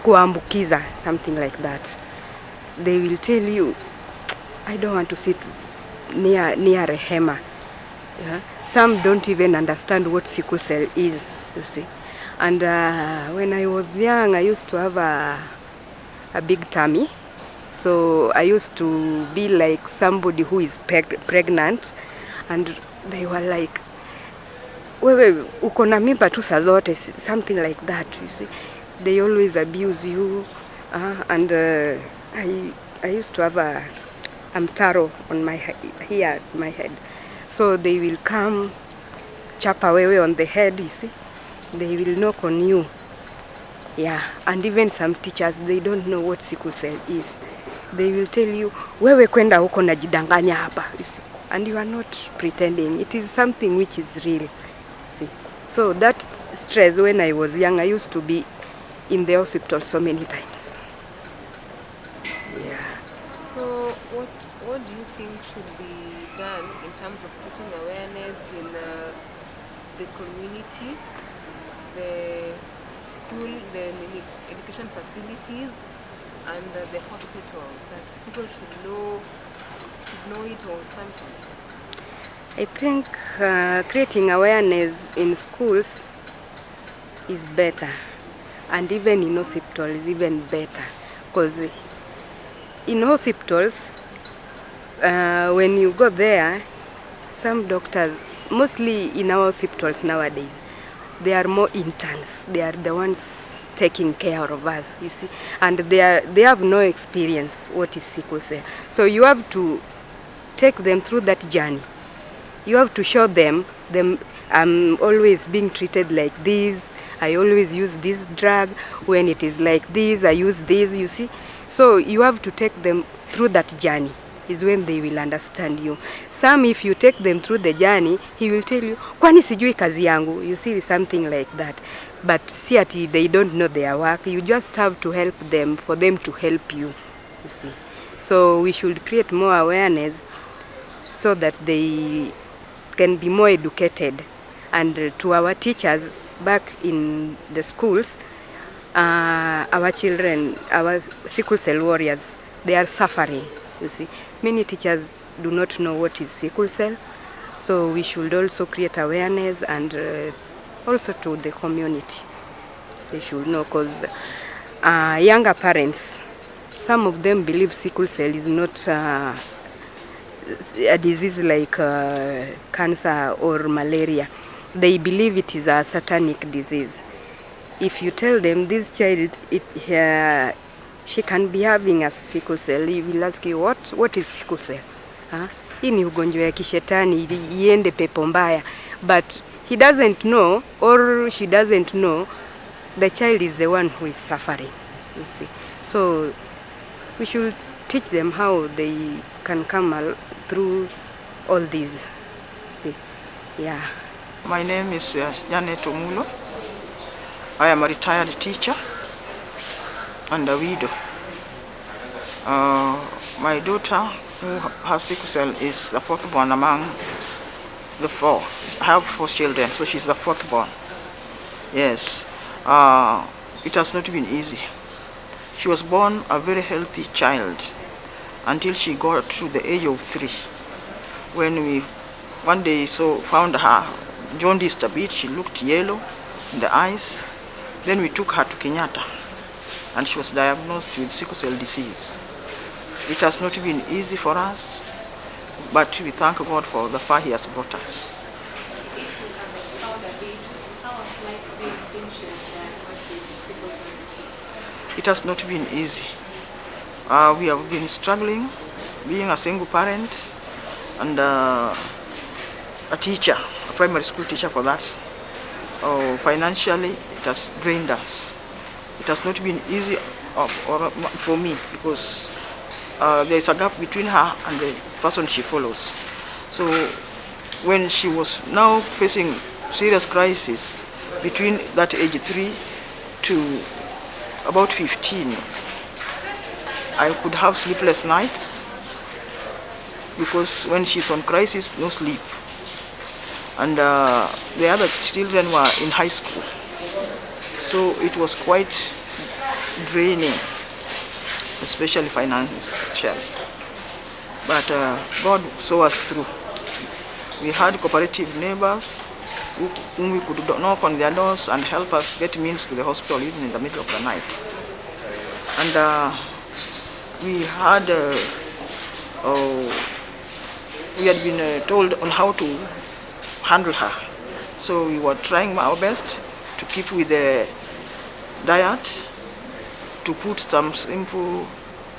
kuambukiza, something like that. They will tell you, I don't want to sit near Rehema. Yeah? Some don't even understand what sickle cell is, you see. And when I was young, I used to have a big tummy. So I used to be like somebody who is pregnant, and they were like, wewe uko na mimba tu saa zote, something like that, you see. They always abuse you, and I used to have a mtaro on my here, my head. So they will come, chapa wewe on the head, you see. They will knock on you. Yeah, and even some teachers, they don't know what sickle cell is. They will tell you, wewe kwenda huko najidanganya hapa, you see. And you are not pretending. It is something which is real. See, so that stress when I was young, I used to be in the hospital so many times. Yeah. So what do you think should be done in terms of putting awareness in the community, the school, the education facilities, and the hospitals, that people should know it or something? I think creating awareness in schools is better, and even in hospitals is even better, because in hospitals, when you go there, some doctors, mostly in our hospitals nowadays, they are more interns. They are the ones taking care of us, you see, and they have no experience what is sickle cell. So you have to take them through that journey. You have to show them I'm always being treated like this. I always use this drug. When it is like this, I use this, you see. So you have to take them through that journey, is when they will understand you. Some, if you take them through the journey, he will tell you, kwani sijui kazi yangu, you see, something like that. But see, they don't know their work. You just have to help them for them to help you, you see. So we should create more awareness so that they can be more educated. And to our teachers back in the schools, our children, our sickle cell warriors, they are suffering, you see. Many teachers do not know what is sickle cell, So we should also create awareness and also to the community. They should know, because younger parents, some of them believe sickle cell is not a disease like cancer or malaria. They believe it is a satanic disease. If you tell them this child, she can be having a sickle cell, he will ask you, what is sickle cell? Hii ni ugonjwa ya kishetani, iende pepo mbaya. But he doesn't know, or she doesn't know, the child is the one who is suffering, you see. So we should teach them how they can come through all these, see. Yeah. My name is Janet Omulo. I am a retired teacher and a widow. My daughter, who has sickle cell, is the fourth born among the four. I have 4 children, so she's the fourth born. Yes. It has not been easy. She was born a very healthy child until she got to the age of 3. When we one day found her jaundiced a bit, she looked yellow in the eyes. Then we took her to Kenyatta and she was diagnosed with sickle cell disease. It has not been easy for us, but we thank God for the far He has brought us. It has not been easy. We have been struggling, being a single parent and a teacher, a primary school teacher for that. Financially, it has drained us. It has not been easy for me because there is a gap between her and the person she follows. So when she was now facing serious crisis between that age 3 to about 15, I could have sleepless nights because when she's on crisis, no sleep. And the other children were in high school. So it was quite draining, especially financially. But God saw us through. We had cooperative neighbors whom we could knock on their doors and help us get means to the hospital even in the middle of the night. And we had been told on how to handle her. So we were trying our best to keep with the diet, to put some simple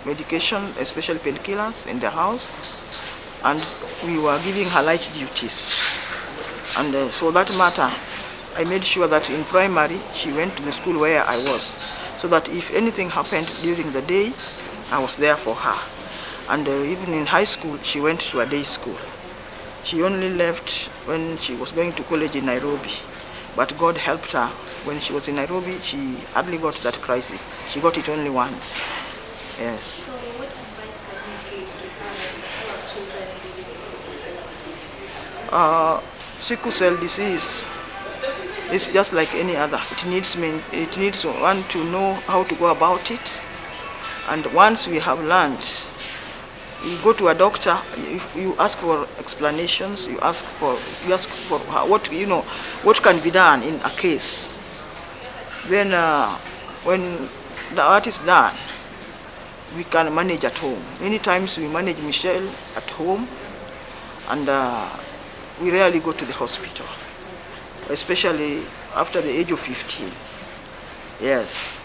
medication, especially painkillers, in the house, and we were giving her light duties. And for that matter, I made sure that in primary she went to the school where I was, so that if anything happened during the day, I was there for her. And even in high school, she went to a day school. She only left when she was going to college in Nairobi. But God helped her. When she was in Nairobi, she hardly got that crisis. She got it only once. Yes. So what advice can you give to parents who have children living with sickle cell disease? Sickle cell disease is just like any other. It needs one to know how to go about it. And once we have learned, you go to a doctor, you ask for explanations, you ask for what can be done in a case. Then when that is done, we can manage at home. Many times we manage Michelle at home, and we rarely go to the hospital, especially after the age of 15. Yes.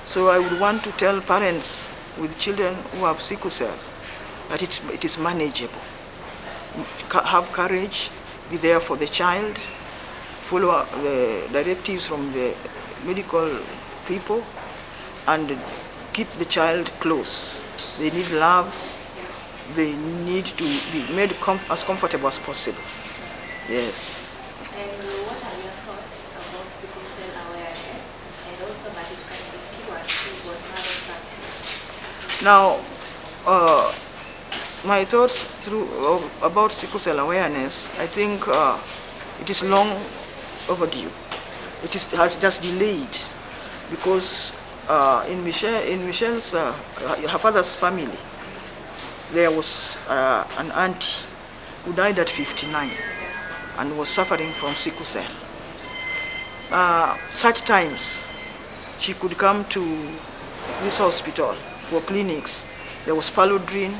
So I would want to tell parents with children who have sickle cell that it is manageable. Have courage, be there for the child, follow the directives from the medical people, and keep the child close. They need love. They need to be made as comfortable as possible. Yes. And what are your thoughts about sickle cell awareness, and also that it can be cured through bone marrow transplant? Now, my thoughts about sickle cell awareness, I think it is long overdue. It has just delayed because in Michelle's her father's family, there was an auntie who died at 59. and was suffering from sickle cell. Such times, she could come to this hospital for clinics. There was paludrin,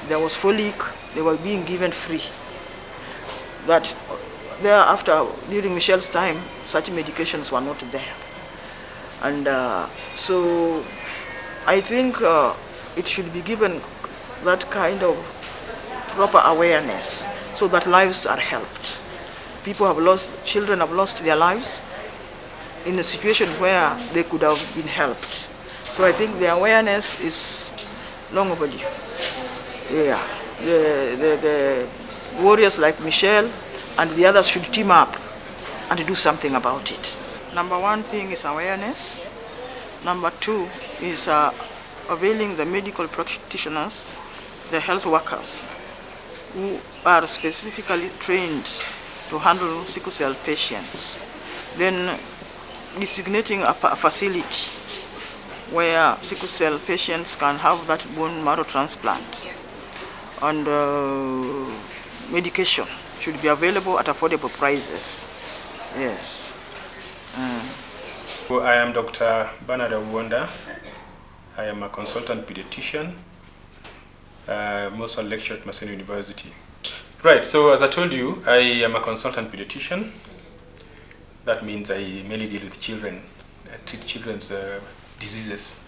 there was folic, they were being given free. But thereafter, during Michelle's time, such medications were not there. And so I think it should be given that kind of proper awareness so that lives are helped. Children have lost their lives in a situation where they could have been helped. So I think the awareness is long overdue. Yeah, the warriors like Michelle and the others should team up and do something about it. Number one thing is awareness. Number two is availing the medical practitioners, the health workers, who are specifically trained to handle sickle cell patients. Then designating a facility where sickle cell patients can have that bone marrow transplant. And medication should be available at affordable prices. Yes. I am Dr. Bernard Awonda. I am a consultant pediatrician. I'm also a lecturer at Maseno University. Right, so as I told you, I am a consultant pediatrician. That means I mainly deal with children, treat children's diseases.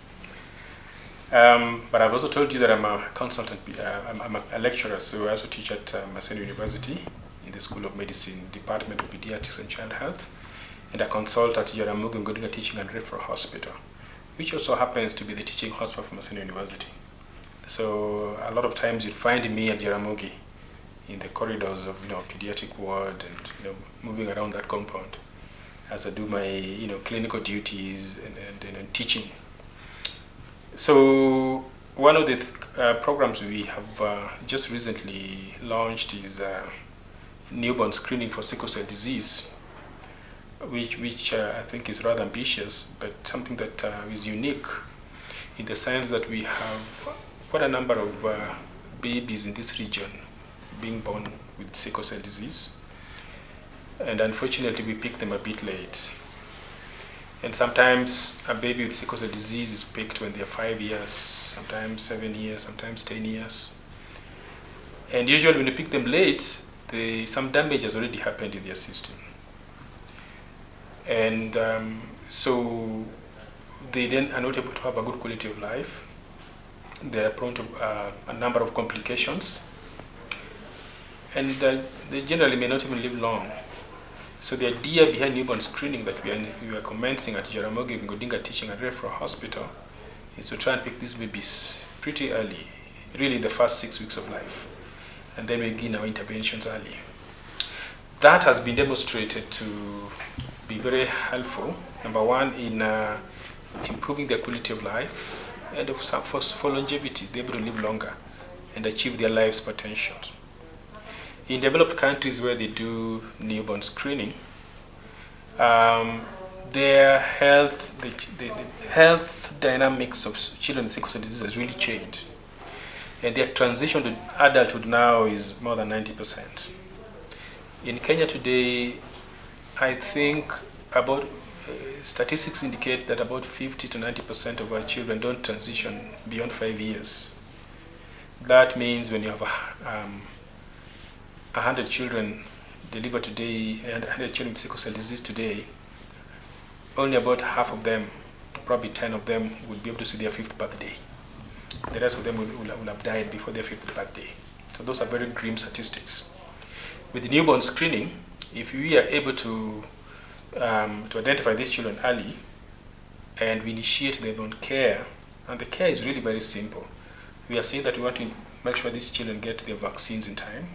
But I've also told you that I'm a consultant, I'm a lecturer, so I also teach at Maseno University in the School of Medicine, Department of Pediatrics and Child Health, and I consult at Jaramogi Ngodinga Teaching and Referral Hospital, which also happens to be the teaching hospital for Maseno University. So a lot of times you'll find me at Jaramogi in the corridors of pediatric ward and moving around that compound as I do my clinical duties and teaching. So one of the programs we have just recently launched is newborn screening for sickle cell disease, which I think is rather ambitious, but something that is unique in the sense that we have quite a number of babies in this region being born with sickle cell disease. And unfortunately, we pick them a bit late. And sometimes a baby with sickle cell disease is picked when they're 5 years, sometimes 7 years, sometimes 10 years. And usually when you pick them late, some damage has already happened in their system. And so they then are not able to have a good quality of life. They are prone to a number of complications. And they generally may not even live long. So the idea behind newborn screening that we are commencing at Jaramogi Ngodinga Teaching and Referral Hospital is to try and pick these babies pretty early, really the first 6 weeks of life, and then we begin our interventions early. That has been demonstrated to be very helpful, number one, in improving their quality of life, and for longevity, they're able to live longer and achieve their life's potential. In developed countries where they do newborn screening, their health, the health dynamics of children with sickle cell disease has really changed. And their transition to adulthood now is more than 90%. In Kenya today, I think statistics indicate that about 50 to 90% of our children don't transition beyond 5 years. That means when you have 100 children delivered today and 100 children with sickle cell disease today, only about half of them, probably 10 of them, would be able to see their 5th birthday. The rest of them will have died before their 5th birthday. So those are very grim statistics. With newborn screening, if we are able to identify these children early and we initiate them on care, and the care is really very simple. We are saying that we want to make sure these children get their vaccines in time,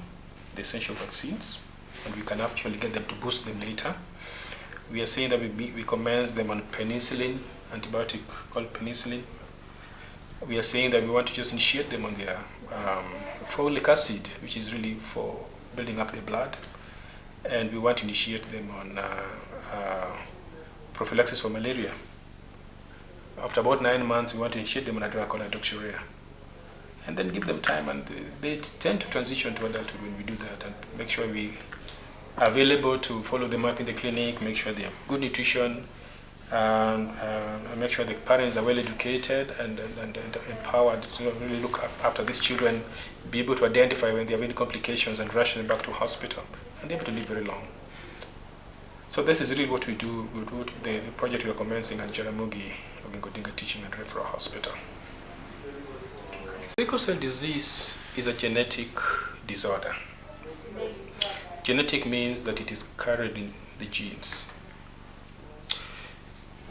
the essential vaccines, and we can actually get them to boost them later. We are saying that we commence them on penicillin, antibiotic called penicillin. We are saying that we want to just initiate them on their folic acid, which is really for building up their blood. And we want to initiate them on prophylaxis for malaria. After about 9 months, we want to initiate them on a drug called hydroxyurea. And then give them time, and they tend to transition to adulthood when we do that, and make sure we available to follow them up in the clinic, make sure they have good nutrition, and make sure the parents are well educated and empowered to really look after these children, be able to identify when they have any complications and rush them back to hospital, and be able to live very long. So this is really what we do with the project we are commencing at Jaramogi Oginga Teaching and Referral Hospital. Sickle cell disease is a genetic disorder. Genetic means that it is carried in the genes.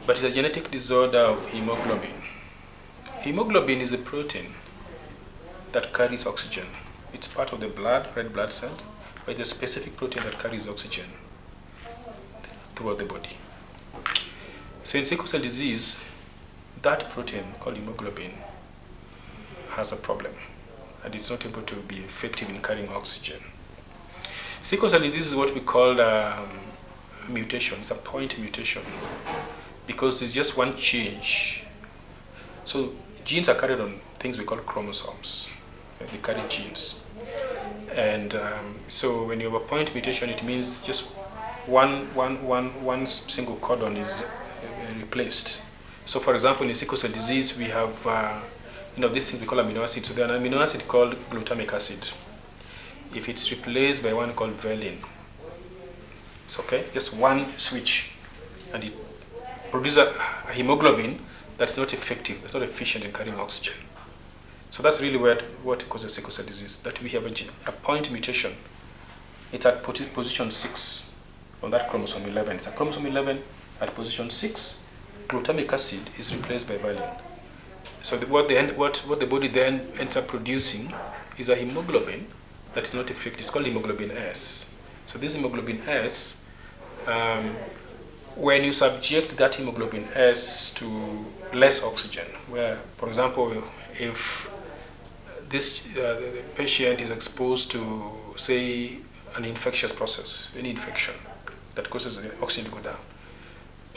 But it's a genetic disorder of hemoglobin. Hemoglobin is a protein that carries oxygen. It's part of the blood, red blood cells, but it's a specific protein that carries oxygen throughout the body. So in sickle cell disease, that protein called hemoglobin has a problem, and it's not able to be effective in carrying oxygen. Sickle cell disease is what we call mutation. It's a point mutation, because it's just one change. So genes are carried on things we call chromosomes. They carry genes. And so when you have a point mutation, it means just one single codon is replaced. So for example, in sickle cell disease, we have this thing we call amino acid. So there's an amino acid called glutamic acid. If it's replaced by one called valine, it's okay, just one switch, and it produces a hemoglobin that's not effective, that's not efficient in carrying oxygen. So that's really what causes sickle cell disease, that we have a point mutation. It's at position 6 on that chromosome 11. It's a chromosome 11 at position 6. Glutamic acid is replaced by valine. So what the body then ends up producing is a hemoglobin that is not effective. It's called hemoglobin S. So this hemoglobin S, when you subject that hemoglobin S to less oxygen, where, for example, if the patient is exposed to, say, an infectious process, any infection that causes the oxygen to go down,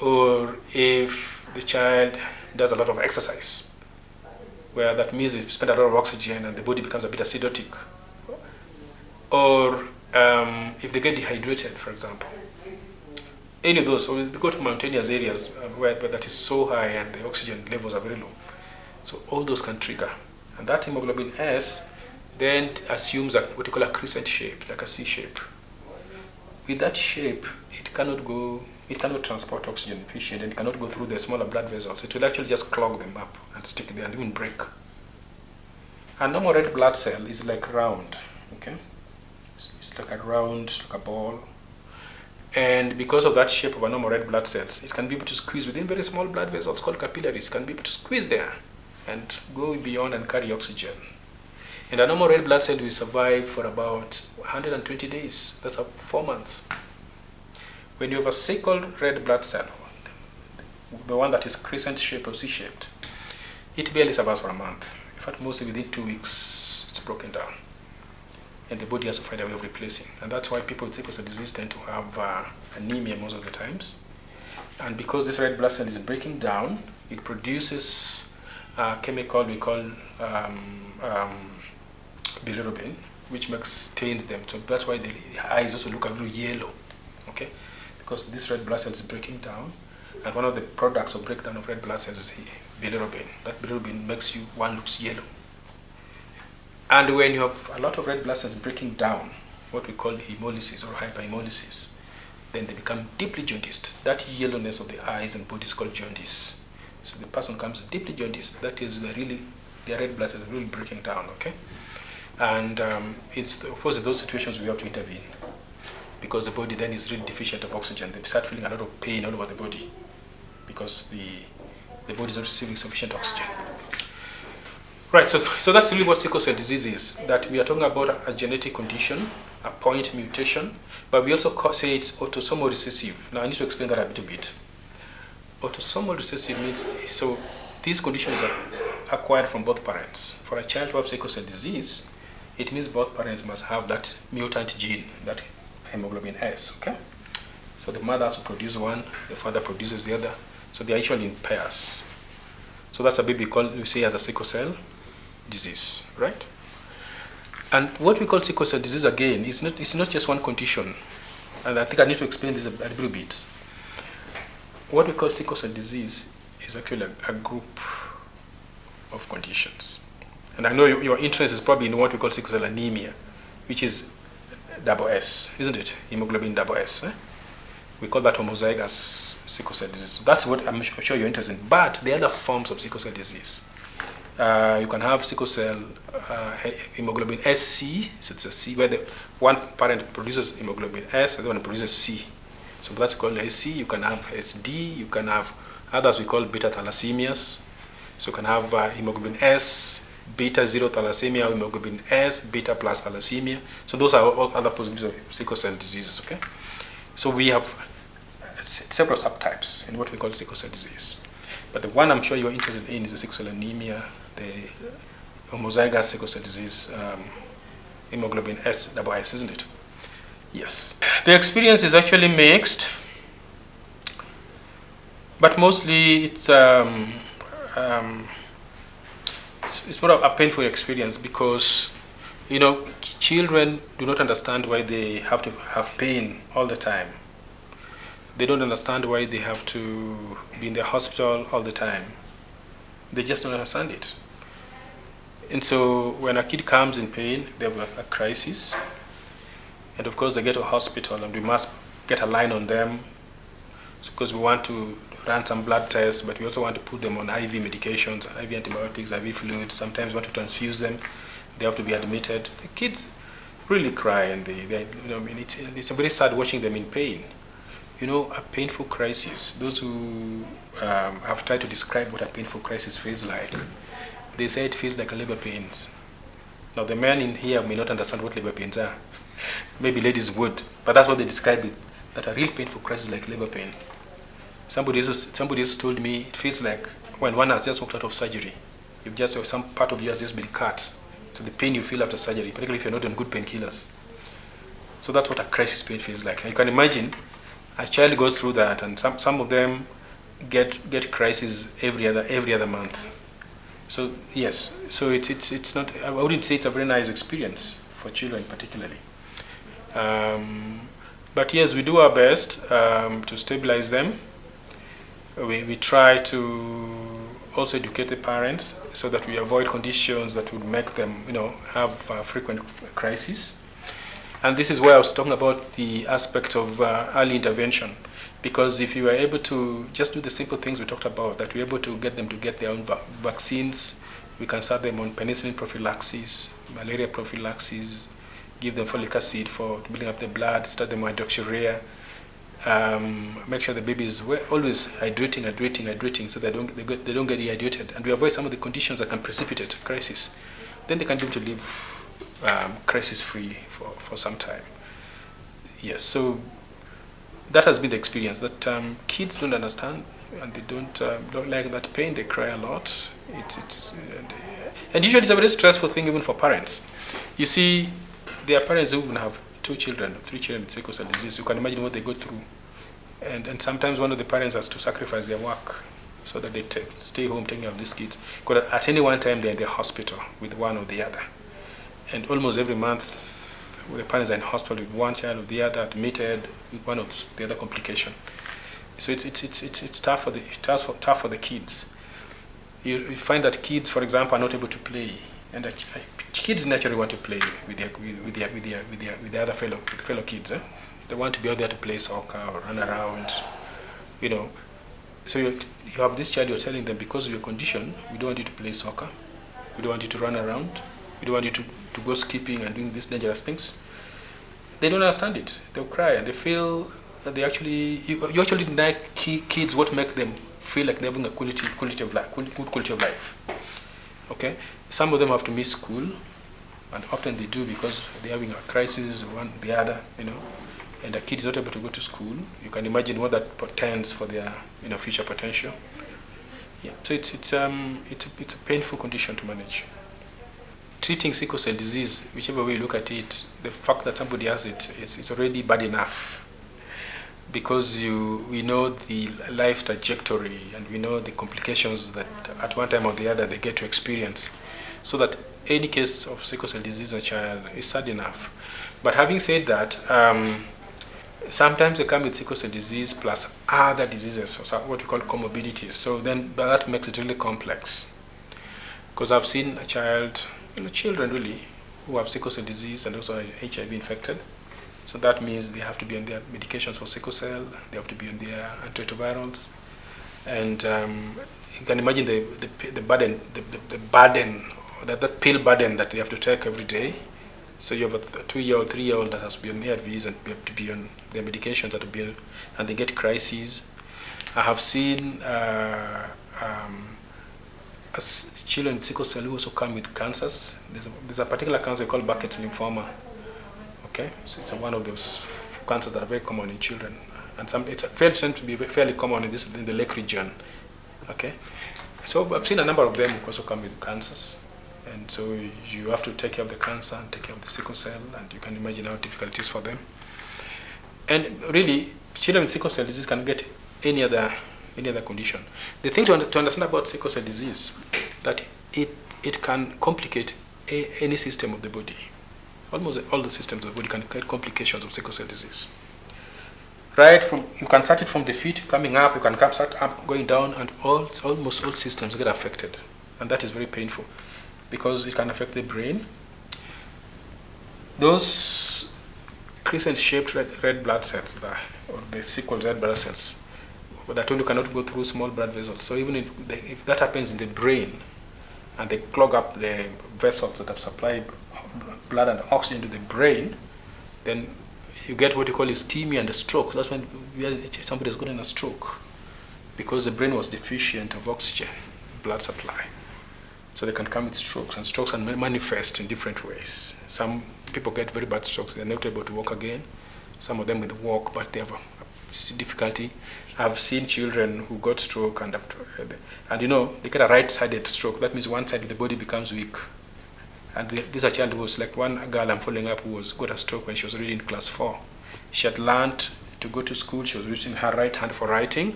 or if the child does a lot of exercise, where that means they spend a lot of oxygen and the body becomes a bit acidotic, or if they get dehydrated, for example. Any of those, so we go to mountainous areas where that is so high and the oxygen levels are very low. So all those can trigger. And that hemoglobin S then assumes what you call a crescent shape, like a C shape. With that shape, it cannot transport oxygen efficiently, and it cannot go through the smaller blood vessels. It will actually just clog them up and stick there and even break. A normal red blood cell is like round, okay? It's like a round, like a ball. And because of that shape of a normal red blood cells, it can be able to squeeze within very small blood vessels called capillaries. It can be able to squeeze there and go beyond and carry oxygen. And a normal red blood cell will survive for about 120 days. That's 4 months. When you have a sickled red blood cell, the one that is crescent shaped or C-shaped, it barely survives for a month. In fact, mostly within 2 weeks, it's broken down. And the body has to find a way of replacing. And that's why people with sickle cell disease tend to have anemia most of the times. And because this red blood cell is breaking down, it produces a chemical we call bilirubin, which stains them. So that's why the eyes also look a little yellow, okay? Because this red blood cell is breaking down, and one of the products of breakdown of red blood cells is bilirubin. That bilirubin makes one looks yellow. And when you have a lot of red blood cells breaking down, what we call hemolysis or hyperhemolysis, then they become deeply jaundiced. That yellowness of the eyes and body is called jaundice. So the person comes deeply jaundiced. That is their red blood cells are really breaking down, okay? And it's, of course, in those situations we have to intervene, because the body then is really deficient of oxygen. They start feeling a lot of pain all over the body because the body is not receiving sufficient oxygen. Right, so that's really what sickle cell disease is, that we are talking about a genetic condition, a point mutation, but we also say it's autosomal recessive. Now I need to explain that a little bit. Autosomal recessive means, so these conditions are acquired from both parents. For a child to have sickle cell disease, it means both parents must have that mutant gene, that hemoglobin S, okay? So the mother has to produce one, the father produces the other, so they are actually in pairs. So that's a baby we say as a sickle cell disease, right? And what we call sickle cell disease again is it's not just one condition. and I think I need to explain this a little bit. What we call sickle cell disease is actually a group of conditions. And I know your interest is probably in what we call sickle cell anemia, which is double S, isn't it? Hemoglobin double S. We call that homozygous sickle cell disease. That's what I'm sure you're interested in. But the other forms of sickle cell disease, you can have sickle cell hemoglobin SC, so it's a C, where the one parent produces hemoglobin S, the other one produces C. So that's called SC. You can have SD, you can have others we call beta thalassemias. So you can have hemoglobin S, beta 0 thalassemia, hemoglobin S, beta plus thalassemia. So those are all other possibilities of sickle cell diseases, okay? So we have several subtypes in what we call sickle cell disease. But the one I'm sure you're interested in is the sickle cell anemia, the homozygous sickle cell disease, hemoglobin S, double S, isn't it? Yes. The experience is actually mixed, but mostly it's more of a painful experience because, children do not understand why they have to have pain all the time. They don't understand why they have to be in the hospital all the time. They just don't understand it. And so when a kid comes in pain, they have a crisis. And of course they get to a hospital and we must get a line on them because we want to run some blood tests, but we also want to put them on IV medications, IV antibiotics, IV fluids. Sometimes we want to transfuse them. They have to be admitted. The kids really cry, and it's very sad watching them in pain. A painful crisis. Those who have tried to describe what a painful crisis feels like, they say it feels like a labor pains. Now the men in here may not understand what labor pains are. Maybe ladies would, but that's what they describe it. That a real painful crisis like labor pain. Somebody else told me it feels like when one has just walked out of surgery. Some part of you has just been cut. So the pain you feel after surgery, particularly if you're not on good painkillers. So that's what a crisis pain feels like. And you can imagine a child goes through that, and some of them get crises every other month. So yes, so it's not. I wouldn't say it's a very nice experience for children particularly. But yes, we do our best to stabilize them. We try to also educate the parents so that we avoid conditions that would make them, have frequent crises. And this is where I was talking about the aspect of early intervention. Because if you are able to just do the simple things we talked about, that we're able to get them to get their own vaccines, we can start them on penicillin prophylaxis, malaria prophylaxis, give them folic acid for building up the blood, start them on hydroxyurea, make sure the baby is always hydrating so they don't get dehydrated, and we avoid some of the conditions that can precipitate crisis. Then they can be able to live crisis-free for some time. Yes, so that has been the experience, that kids don't understand and they don't like that pain. They cry a lot. And usually it's a very stressful thing even for parents. You see, there are parents who even have 2 children, 3 children with sickle cell disease. You can imagine what they go through. And sometimes one of the parents has to sacrifice their work so that they stay home taking care of these kids. Because at any one time they're in the hospital with one or the other. And almost every month the parents are in hospital with one child or the other, admitted with one of the other complication. So it's tough for the kids. You find that kids, for example, are not able to play, and kids naturally want to play with the other fellow kids. They want to be out there to play soccer or run around, So you have this child, you're telling them, because of your condition, we don't want you to play soccer, we don't want you to run around, we don't want you to go skipping and doing these dangerous things. They don't understand it. They'll cry and they feel that you actually deny kids what make them feel like they're having a good quality of life. Okay? Some of them have to miss school, and often they do because they're having a crisis, one the other, and the kid is not able to go to school. You can imagine what that portends for their future potential. Yeah. So it's a painful condition to manage. Treating sickle cell disease, whichever way you look at it, the fact that somebody has it is already bad enough, because we know the life trajectory and we know the complications that at one time or the other they get to experience. So that any case of sickle cell disease in a child is sad enough. But having said that, Sometimes they come with sickle cell disease plus other diseases, or what we call comorbidities. So then that makes it really complex. Because I've seen a child, children really, who have sickle cell disease and also is HIV infected. So that means they have to be on their medications for sickle cell, they have to be on their antiretrovirals. And you can imagine the burden, the burden, that pill burden that they have to take every day. So you have a 2-year-old, 3-year-old that has to be on ARVs and have to be on their medications that be on, and they get crises. I have seen children with sickle cell who also come with cancers. There's a particular cancer called bucket lymphoma. Okay, so it's one of those cancers that are very common in children, and it's seems to be fairly common in the Lake region. Okay, so I've seen a number of them who also come with cancers. And so you have to take care of the cancer and take care of the sickle cell, and you can imagine how difficult it is for them. And really, children with sickle cell disease can get any other condition. The thing to understand about sickle cell disease, that it can complicate any system of the body. Almost all the systems of the body can get complications of sickle cell disease. Right from, you can start it from the feet coming up, you can start up, going down, and almost all systems get affected. And that is very painful, because it can affect the brain. Those crescent-shaped red blood cells, or the sickle red blood cells, that only cannot go through small blood vessels. So even if that happens in the brain, and they clog up the vessels that have supplied blood and oxygen to the brain, then you get what you call ischemia and a stroke. That's when somebody has gotten a stroke, because the brain was deficient of oxygen, blood supply. So they can come with strokes, and strokes can manifest in different ways. Some people get very bad strokes, they're not able to walk again. Some of them will walk, but they have a difficulty. I've seen children who got stroke and they get a right-sided stroke. That means one side of the body becomes weak. And this is a child who was like one girl I'm following up who got a stroke when she was already in class 4. She had learned to go to school, she was using her right hand for writing.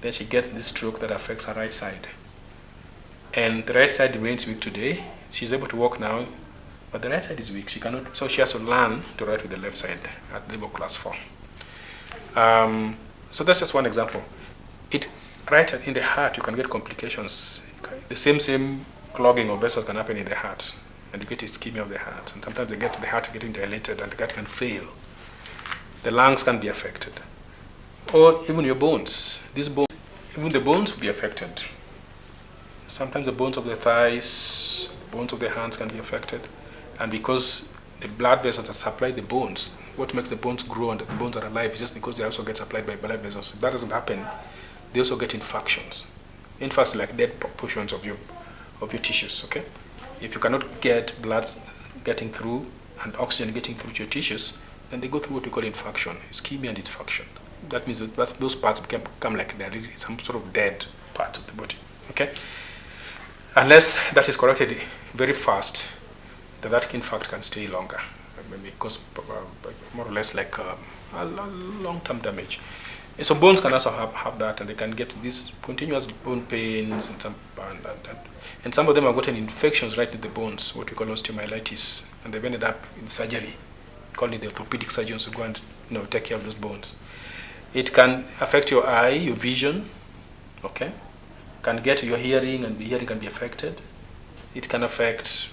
Then she gets this stroke that affects her right side. And the right side remains weak today. She's able to walk now, but the right side is weak. She cannot, so she has to learn to write with the left side at level class 4. So that's just one example. Right in the heart, you can get complications. The same clogging of vessels can happen in the heart, and you get ischemia of the heart. And sometimes they get the heart getting dilated, and the heart can fail. The lungs can be affected, or even your bones. Even the bones will be affected. Sometimes the bones of the thighs, the bones of the hands can be affected. And because the blood vessels that supply the bones, what makes the bones grow and the bones are alive is just because they also get supplied by blood vessels. If that doesn't happen, they also get infections. Infections like dead portions of your tissues, okay? If you cannot get blood getting through and oxygen getting through to your tissues, then they go through what we call infarction, ischemia and infarction. That means that those parts become like they're really some sort of dead part of the body, okay? Unless that is corrected very fast, that infarct can stay longer. Maybe cause more or less like a long-term damage. And so bones can also have that, and they can get these continuous bone pains, and some of them have gotten infections right in the bones, what we call osteomyelitis, and they've ended up in surgery. Call it the orthopedic surgeons who go and take care of those bones. It can affect your eye, your vision, okay? Can get your hearing, and the hearing can be affected. It can affect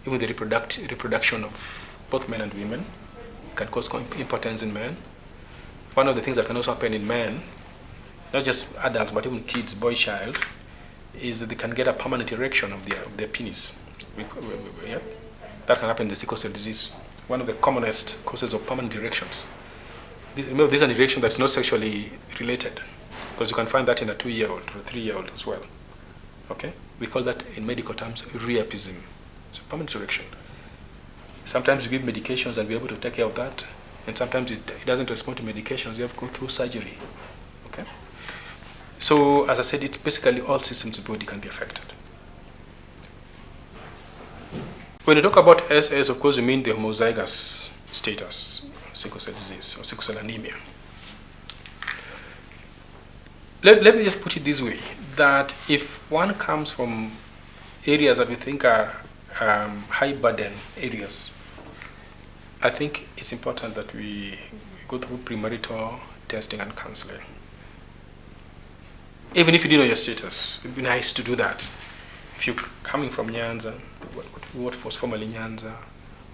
even the reproduction of both men and women. It can cause impotence in men. One of the things that can also happen in men, not just adults but even kids, boy child, is that they can get a permanent erection of their penis. That can happen in the sickle cell disease. One of the commonest causes of permanent erections. Remember, this is an erection that's not sexually related, because you can find that in a 2-year-old or a 3-year-old as well. Okay? We call that in medical terms rheapism. So permanent erection. Sometimes you give medications and we're able to take care of that, and sometimes it doesn't respond to medications. You have to go through surgery. Okay? So as I said, it's basically all systems of the body can be affected. When you talk about SS, of course you mean the homozygous status, sickle cell disease or sickle cell anemia. Let me just put it this way, that if one comes from areas that we think are high burden areas, I think it's important that we go through premarital testing and counseling. Even if you didn't know your status, it'd be nice to do that. If you're coming from Nyanza, what was formerly Nyanza,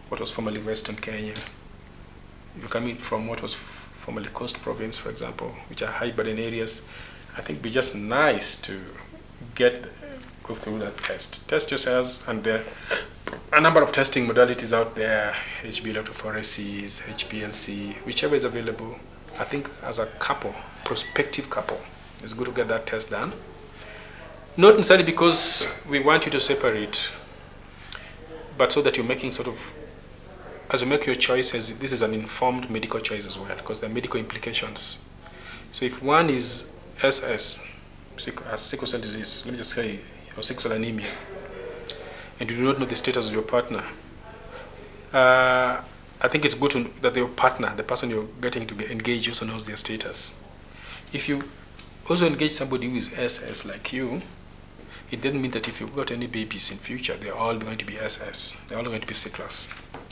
what was formerly Western Kenya, you're coming from what was formerly Coast Province, for example, which are high burden areas, I think it'd be just nice to go through that test. Test yourselves, and there are a number of testing modalities out there, HB electrophoresis, HPLC, whichever is available. I think as a couple, prospective couple, it's good to get that test done. Not necessarily because we want you to separate, but so that you're making sort of, as you make your choices, this is an informed medical choice as well, because there are medical implications. So if one is SS, sickle cell disease, let me just say, or sickle cell anemia, and you do not know the status of your partner, I think it's good that your partner, the person you're getting to engage, also knows their status. If you also engage somebody who is SS like you, it doesn't mean that if you've got any babies in future, they're all going to be SS. They're all going to be sicklers.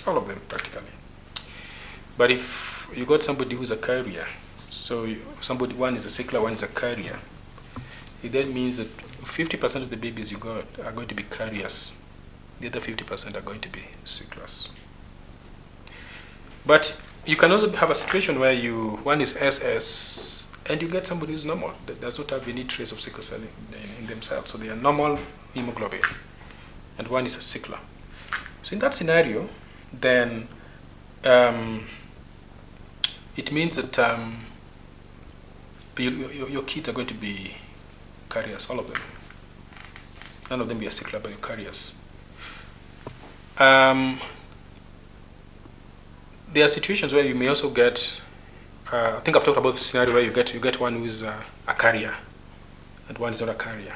All of them, practically. But if you got somebody who's a carrier, so one is a sickler, one is a carrier, it then means that 50% of the babies you got are going to be carriers. The other 50% are going to be sicklers. But you can also have a situation where one is SS, and you get somebody who's normal, that does not have any trace of sickle cell in themselves. So they are normal hemoglobin, and one is a sickler. So in that scenario, then it means that your kids are going to be carriers, all of them. None of them be a sickler, but you're carriers. There are situations where you may also get, I think I've talked about the scenario where you get one who's a carrier and one is not a carrier.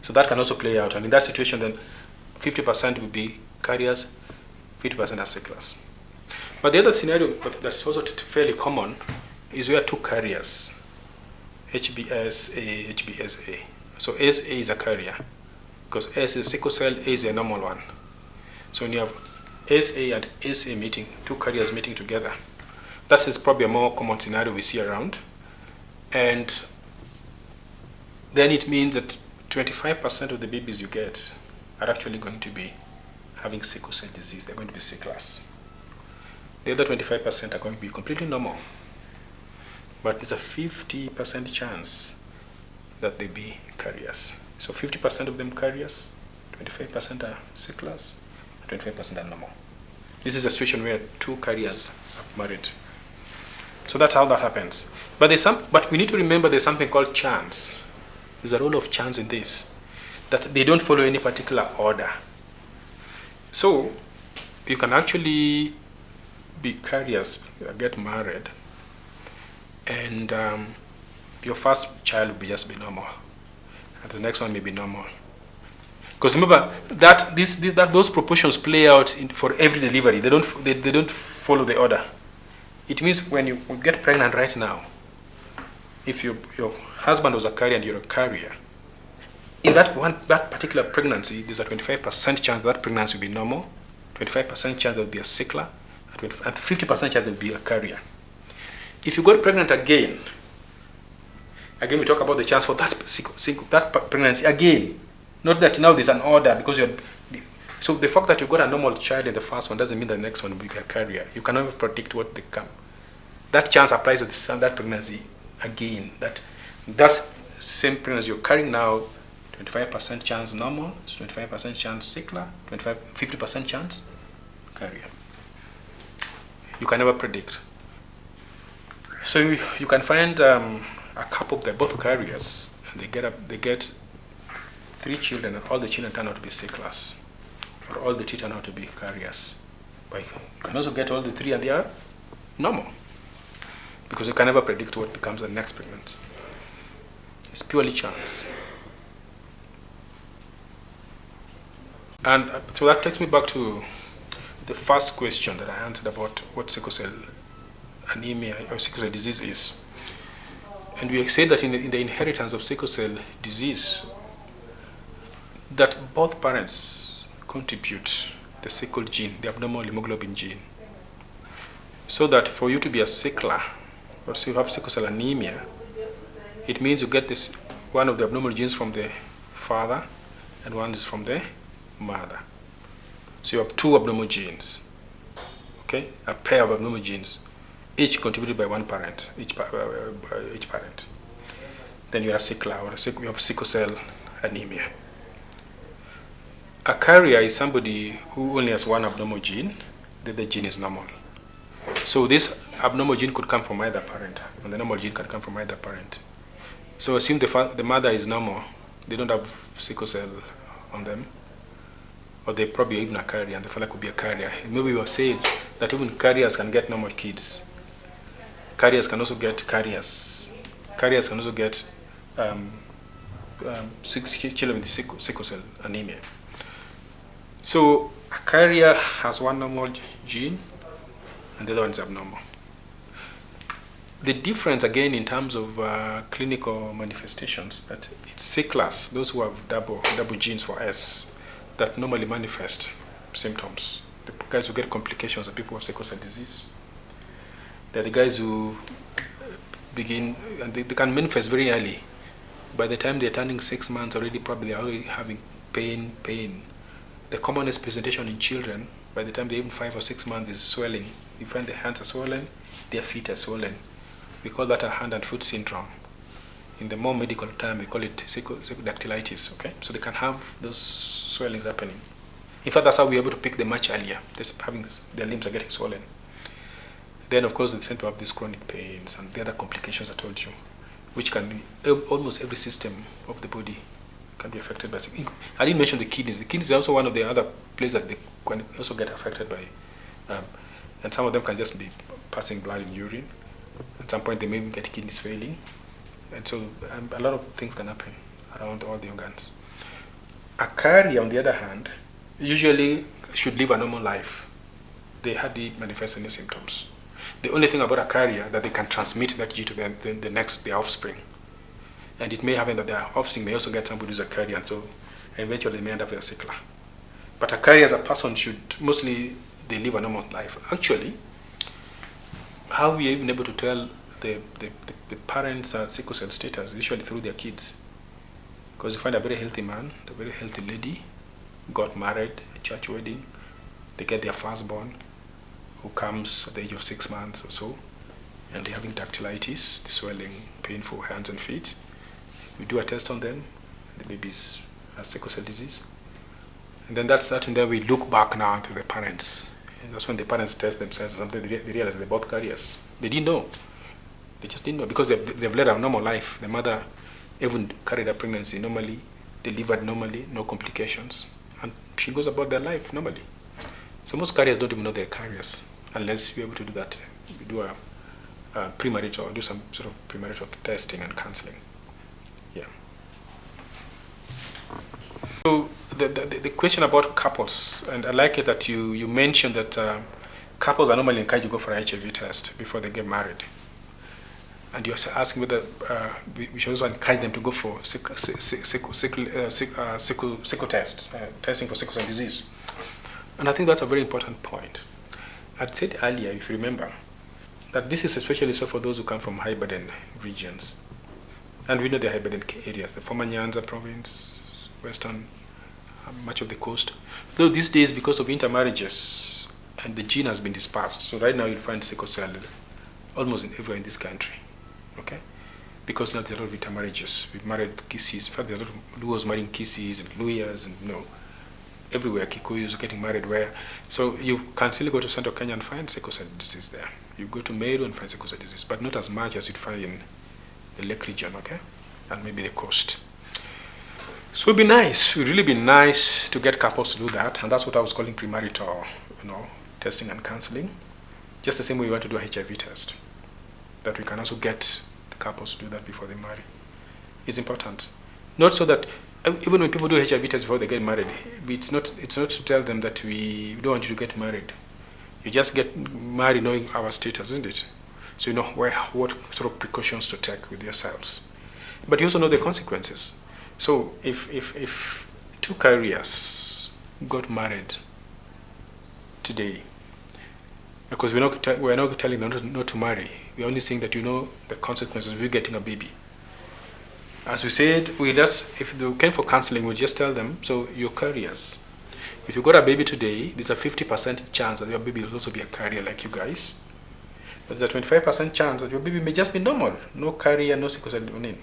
So that can also play out. And in that situation, then 50% will be carriers, 50% are sicklers. But the other scenario that's also fairly common is where two carriers, HBSA, HBSA. So SA is a carrier, because S is sickle cell, A is a normal one. So when you have SA and SA meeting, two carriers meeting together, that is probably a more common scenario we see around. And then it means that 25% of the babies you get are actually going to be having sickle cell disease. They're going to be sicklers. The other 25% are going to be completely normal. But there's a 50% chance that they be carriers. So 50% of them carriers, 25% are sicklers, 25% are normal. This is a situation where two carriers are married. So that's how that happens. But we need to remember there's something called chance. There's a role of chance in this, that they don't follow any particular order. So you can actually be carriers, get married, and your first child will just be normal, and the next one may be normal. Because remember that those proportions play out for every delivery. They don't follow the order. It means when you get pregnant right now, if your husband was a carrier and you're a carrier, in that particular pregnancy, there's a 25% chance that pregnancy will be normal, 25% chance there will be a sickler, and 50% chance there will be a carrier. If you got pregnant again we talk about the chance for that pregnancy again. Not that now there's an order, because so the fact that you got a normal child in the first one doesn't mean the next one will be a carrier. You can never predict what they come. That chance applies to that pregnancy again. That's same pregnancy you're carrying now, 25% chance normal, 25% chance sickler, 50% chance carrier. You can never predict. So you can find a couple, they're both carriers, and they get 3 children, and all the children turn out to be sicklers, or all the 3 turn out to be carriers. But you can also get all the 3 and they are normal, because you can never predict what becomes the next pregnancy. It's purely chance. And so that takes me back to the first question that I answered about what sickle cell anemia or sickle cell disease is. And we said that in the inheritance of sickle cell disease, that both parents contribute the sickle gene, the abnormal hemoglobin gene. So that for you to be a sickler, or so you have sickle cell anemia, it means you get this one of the abnormal genes from the father and one is from the mother. So you have two abnormal genes, okay? A pair of abnormal genes, each contributed by one parent, each parent. Then you are a sickler, or you have sickle cell anemia. A carrier is somebody who only has one abnormal gene, the other gene is normal. So this abnormal gene could come from either parent, and the normal gene can come from either parent. So assume the mother is normal, they don't have sickle cell on them, or they probably even a carrier, and the father could be a carrier. Maybe we were saying that even carriers can get normal kids. Carriers can also get carriers. Carriers can also get children with sickle cell anemia. So a carrier has one normal gene, and the other one is abnormal. The difference, again, in terms of clinical manifestations, that it's sicklers, those who have double genes for S, that normally manifest symptoms. The guys who get complications are people who have sickle cell disease. They're the guys who begin, and they can manifest very early. By the time they're turning 6 months, already probably they're already having pain. The commonest presentation in children, by the time they're even 5 or 6 months, is swelling. You find their hands are swollen, their feet are swollen. We call that a hand and foot syndrome. In the more medical term, we call it dactylitis, okay? So they can have those swellings happening. In fact, that's how we're able to pick them much earlier, just having their limbs are getting swollen. Then, of course, they tend to have these chronic pains and the other complications I told you, which can be almost every system of the body can be affected by sickle. I didn't mention the kidneys. The kidneys are also one of the other places that they can also get affected by, and some of them can just be passing blood in urine. At some point, they may even get kidneys failing. And so a lot of things can happen around all the organs. A carrier, on the other hand, usually should live a normal life. They hardly manifest any symptoms. The only thing about a carrier that they can transmit that gene to their offspring. And it may happen that their offspring may also get somebody who's a carrier, and so eventually they may end up with a sickler. But a carrier as a person should, mostly they live a normal life. Actually, how we are even able to tell the parents' sickle cell status, usually through their kids. Because you find a very healthy man, a very healthy lady, got married, a church wedding, they get their firstborn, who comes at the age of 6 months or so, and they're having dactylitis, the swelling, painful hands and feet. We do a test on them, the babies have sickle cell disease. And then that's that, and then we look back now to the parents. And that's when the parents test themselves, and sometimes they realize they're both carriers. They didn't know. They just didn't know, because they've led a normal life. The mother even carried a pregnancy normally, delivered normally, no complications. And she goes about their life normally. So most carriers don't even know they're carriers, unless you're able to do that. We do a premarital, do some sort of premarital testing and counseling. Yeah. So the question about couples, and I like it that you mentioned that couples are normally encouraged to go for an HIV test before they get married. And you're asking whether we should also encourage them to go for sickle tests, testing for sickle cell disease. And I think that's a very important point. I said earlier, if you remember, that this is especially so for those who come from high burden regions. And we know the high burden areas, the former Nyanza province, western, much of the coast. Though these days, because of intermarriages, and the gene has been dispersed, so right now you'll find sickle cell almost everywhere in this country, okay? Because now there's a lot of intermarriages. We've married Kisis. In fact, there are a lot of Luos marrying Kisis and Luyas, and everywhere Kikuyus are getting married where. So you can still go to Central Kenya and find sickle cell disease there. You go to Meru and find sickle cell disease, but not as much as you'd find in the Lake region, okay? And maybe the coast. So it'd really be nice to get couples to do that, and that's what I was calling premarital, testing and counseling. Just the same way we want to do a HIV test, that we can also get the couples to do that before they marry. It's important. Not so that even when people do HIV tests before they get married, it's not to tell them that we don't want you to get married. You just get married knowing our status, isn't it? So you know what sort of precautions to take with yourselves. But you also know the consequences. So if two carriers got married today, Because we're not telling them not to marry. We're only saying that you know the consequences of you getting a baby. As we said, if they came for counseling, we just tell them, so your carriers. If you got a baby today, there's a 50% chance that your baby will also be a carrier like you guys. But there's a 25% chance that your baby may just be normal, no carrier, no sickle cell anemia.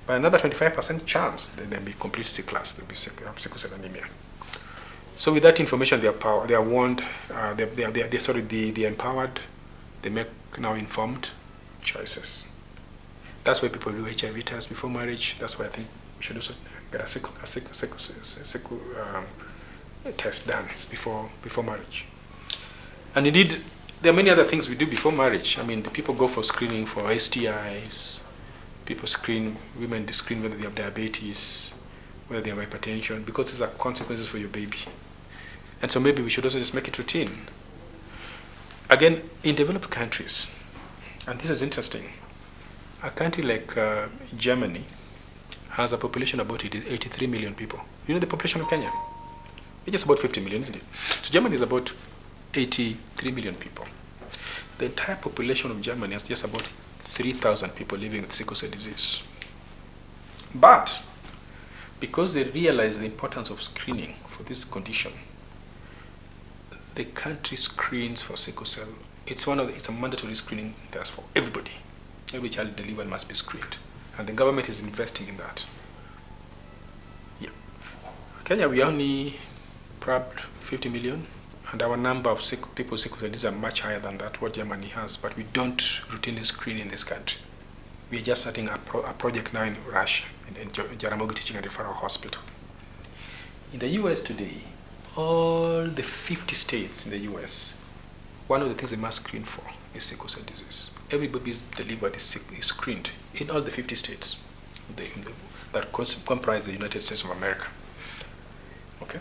But another 25% chance that they'll be complete sicklers, they'll be have sickle cell anemia. So with that information, they are warned, they're empowered, they make now informed choices. That's why people do HIV tests before marriage. That's why I think we should also get a sickle test done before marriage. And indeed, there are many other things we do before marriage. I mean, the people go for screening for STIs. Women screen whether they have diabetes, whether they have hypertension, because these are consequences for your baby. And so maybe we should also just make it routine. Again, in developed countries, and this is interesting, a country like Germany has a population of about 83 million people. You know the population of Kenya? It's just about 50 million, isn't it? So Germany is about 83 million people. The entire population of Germany has just about 3,000 people living with sickle cell disease. But because they realize the importance of screening for this condition, the country screens for sickle cell. It's a mandatory screening test for everybody. Every child delivered must be screened, and the government is investing in that. Yeah. Kenya, we only probably 50 million, and our number of people with sickle cell disease are much higher than that, what Germany has, but we don't routinely screen in this country. We are just starting a project now in Russia, in Jaramogi Teaching and Referral Hospital. In the US today, all the 50 states in the US, one of the things they must screen for is sickle cell disease. Every baby is delivered is screened in all the 50 states that comprise the United States of America. Okay,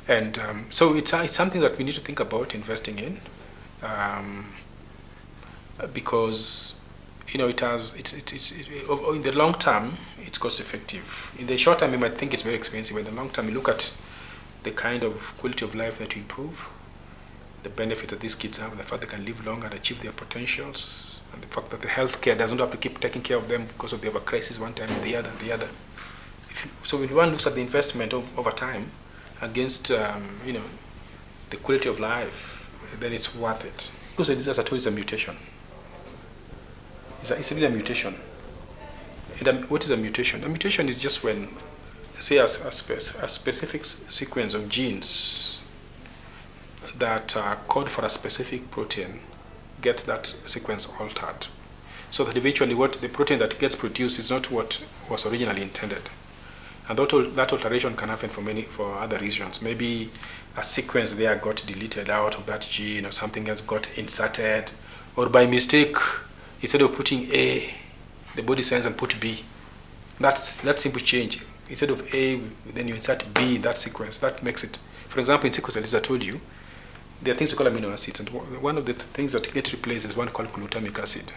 and so it's something that we need to think about investing in, because in the long term it's cost effective. In the short term you might think it's very expensive. In the long term, you look at the kind of quality of life that you improve, the benefit that these kids have, the fact they can live longer and achieve their potentials, and the fact that the healthcare doesn't have to keep taking care of them because they have a crisis one time and the other. So when one looks at the investment over time against the quality of life, then it's worth it. Because as I told you, it's a mutation. It's really a mutation. And what is a mutation? A mutation is just when, say, a specific sequence of genes that code for a specific protein gets that sequence altered, so that eventually what the protein that gets produced is not what was originally intended. And that alteration can happen for other reasons. Maybe a sequence there got deleted out of that gene, or something else got inserted, or by mistake, instead of putting A, the body sends and put B. That simple change. Instead of A, then you insert B in that sequence. That makes it. For example, in sickle cell, as I told you, there are things we call amino acids, and one of the things that get replaced is one called glutamic acid.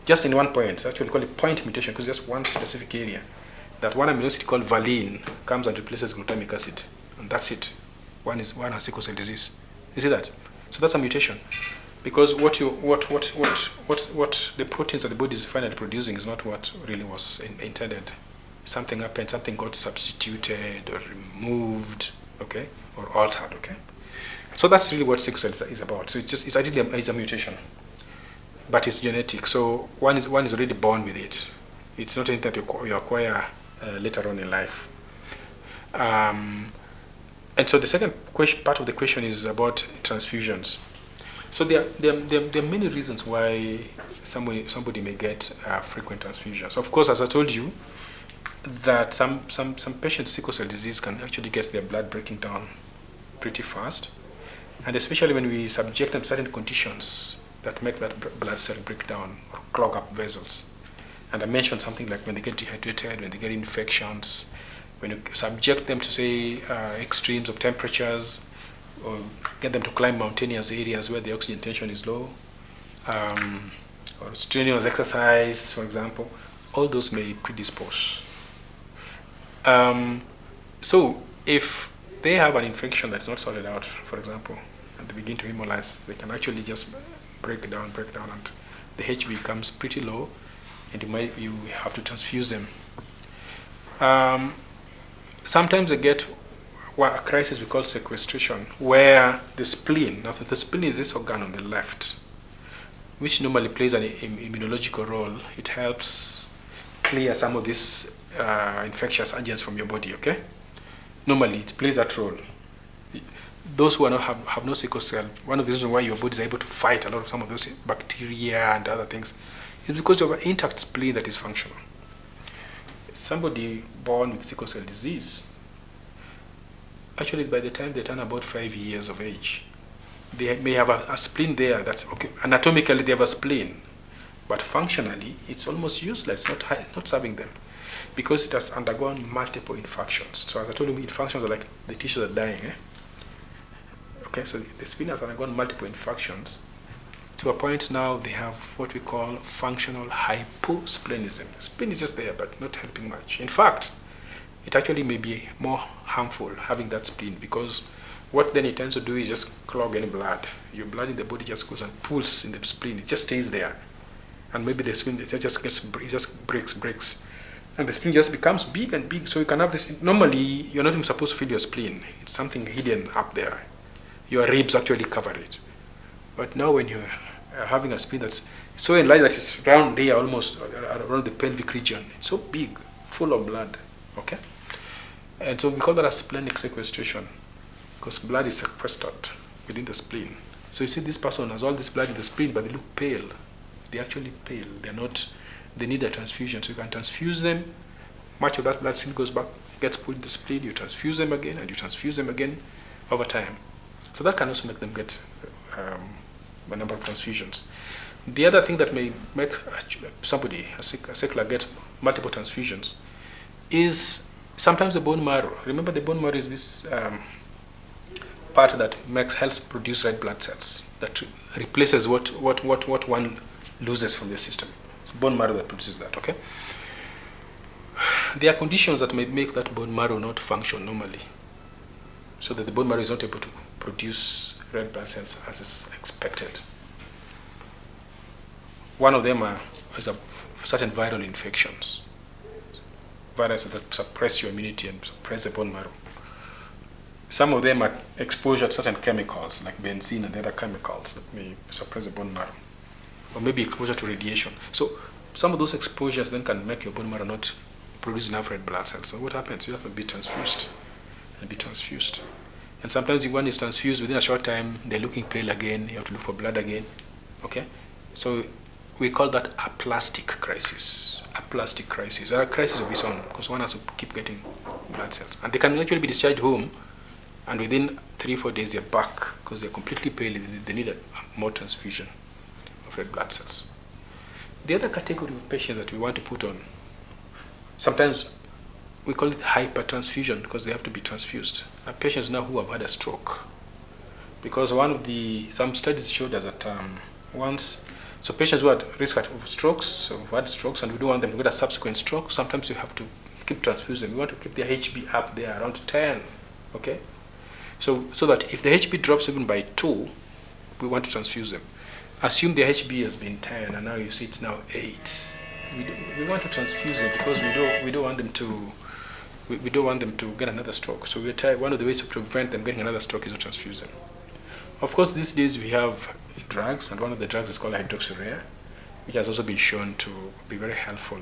Just in one point, so actually we call it point mutation, because just one specific area. That one amino acid called valine comes and replaces glutamic acid, and that's it. One has sickle cell disease. You see that? So that's a mutation, because what the proteins that the body is finally producing is not what really was intended. Something happened, something got substituted or removed, okay, or altered, okay. So that's really what sickle cell is about. So it's a mutation, but it's genetic. So one is already born with it. It's not anything that you acquire later on in life. And so the second part of the question is about transfusions. So there are many reasons why somebody may get frequent transfusions. Of course, as I told you, that some patients with sickle cell disease can actually get their blood breaking down pretty fast, and especially when we subject them to certain conditions that make that blood cell break down or clog up vessels. And I mentioned something like when they get dehydrated, when they get infections, when you subject them to, say, extremes of temperatures, or get them to climb mountainous areas where the oxygen tension is low, or strenuous exercise, for example, all those may predispose. So if they have an infection that's not sorted out, for example, and they begin to hemolyze, they can actually just break down, and the HB becomes pretty low, and you have to transfuse them. Sometimes they get a crisis we call sequestration, where the spleen, now the spleen is this organ on the left, which normally plays an immunological role. It helps clear some of these infectious agents from your body, okay? Normally, it plays that role. Those who have no sickle cell, one of the reasons why your body is able to fight a lot of some of those bacteria and other things is because you have an intact spleen that is functional. Somebody born with sickle cell disease, actually by the time they turn about 5 years of age, they may have a spleen there that's okay. Anatomically, they have a spleen, but functionally, it's almost useless, not serving them, because it has undergone multiple infections. So as I told you, infections are like the tissues are dying. Okay, so the spleen has undergone multiple infections to a point now they have what we call functional hyposplenism. Spleen is just there, but not helping much. In fact, it actually may be more harmful having that spleen, because what then it tends to do is just clog any blood. Your blood in the body just goes and pools in the spleen. It just stays there. And maybe the spleen it just breaks. And the spleen just becomes big and big. So you can have this. Normally, you're not even supposed to feel your spleen. It's something hidden up there. Your ribs actually cover it. But now when you're having a spleen that's so enlarged that it's round there, almost around the pelvic region, it's so big, full of blood, okay? And so we call that a splenic sequestration, because blood is sequestered within the spleen. So you see this person has all this blood in the spleen, but they look pale. They're actually pale. They need a transfusion. So you can transfuse them. Much of that blood still goes back, gets put in the spleen. You transfuse them again, and you transfuse them again over time. So that can also make them get a number of transfusions. The other thing that may make somebody, a sickler, get multiple transfusions is sometimes the bone marrow. Remember, the bone marrow is this part that helps produce red blood cells, that replaces what one loses from the system. It's bone marrow that produces that, okay? There are conditions that may make that bone marrow not function normally, so that the bone marrow is not able to produce red blood cells as is expected. One of them is certain viral infections, viruses that suppress your immunity and suppress the bone marrow. Some of them are exposure to certain chemicals like benzene and other chemicals that may suppress the bone marrow, or maybe exposure to radiation. So some of those exposures then can make your bone marrow not produce enough red blood cells. So what happens? You have to be transfused and be transfused. And sometimes if one is transfused, within a short time, they're looking pale again. You have to look for blood again. Okay? So we call that a plastic crisis. A plastic crisis. Or a crisis of its own, because one has to keep getting blood cells. And they can actually be discharged home, and within 3-4 days, they're back, because they're completely pale. They need more transfusion of red blood cells. The other category of patients that we want to put on, sometimes we call it hypertransfusion, because they have to be transfused. Are patients now who have had a stroke. Because some studies showed us that so patients who are at risk of strokes, or who had strokes, and we don't want them to get a subsequent stroke, sometimes you have to keep transfusing. We want to keep their HB up there around 10, okay? So that if the HB drops even by 2, we want to transfuse them. Assume the HB has been 10, and now you see it's now 8. We want to transfuse them because we don't want them to get another stroke. So one of the ways to prevent them getting another stroke is to transfuse them. Of course, these days we have drugs, and one of the drugs is called hydroxyurea, which has also been shown to be very helpful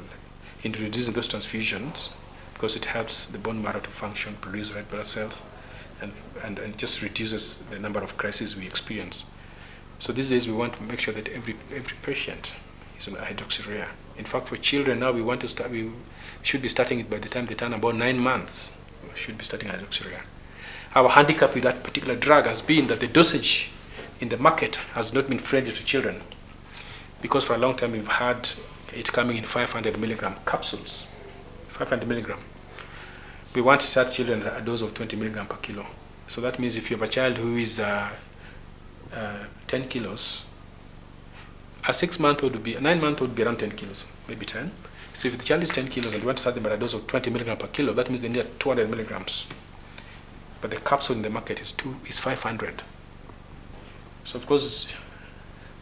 in reducing those transfusions, because it helps the bone marrow to function, produce red blood cells, and just reduces the number of crises we experience. So these days we want to make sure that every patient is on hydroxyurea. In fact, for children now, we should be starting it by the time they turn about 9 months. We should be starting hydroxyurea. Our handicap with that particular drug has been that the dosage in the market has not been friendly to children, because for a long time we've had it coming in 500 milligram capsules. 500 milligram. We want to start children at a dose of 20 milligram per kilo. So that means if you have a child who is 10 kilos, a 9-month-old would be around 10 kilos, maybe 10. So if the child is 10 kilos and you want to start them at a dose of 20 milligrams per kilo, that means they need 200 milligrams. But the capsule in the market is 500. So of course,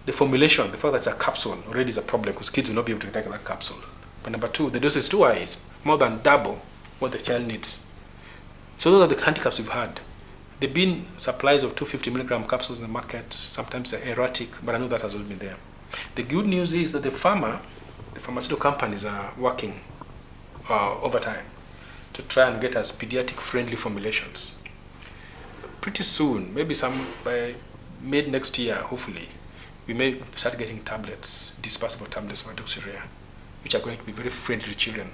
the formulation, the fact that it's a capsule already is a problem because kids will not be able to take that capsule. But number two, the dose is too high, it's more than double what the child needs. So those are the handicaps we've had. There have been supplies of 250 milligram capsules in the market. Sometimes they're erratic, but I know that has always been there. The good news is that the pharmaceutical companies are working overtime to try and get us pediatric-friendly formulations. Pretty soon, maybe by mid next year, hopefully, we may start getting tablets, dispersible tablets of hydroxyurea, which are going to be very friendly to children.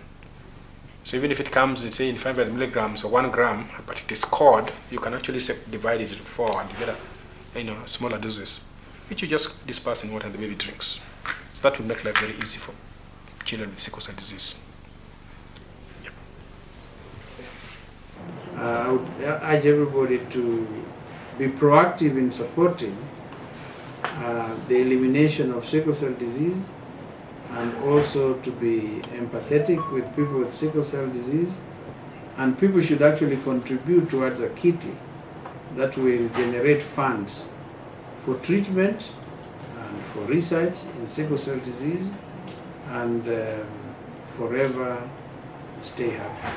So even if it comes, say, in 500 milligrams or 1 gram, but it is cord, you can actually divide it into 4 and you get smaller doses, which you just disperse in water and the baby drinks. So that will make life very easy for children with sickle cell disease. I would urge everybody to be proactive in supporting the elimination of sickle cell disease, and also to be empathetic with people with sickle cell disease. And people should actually contribute towards a kitty that will generate funds for treatment and for research in sickle cell disease, and forever stay happy.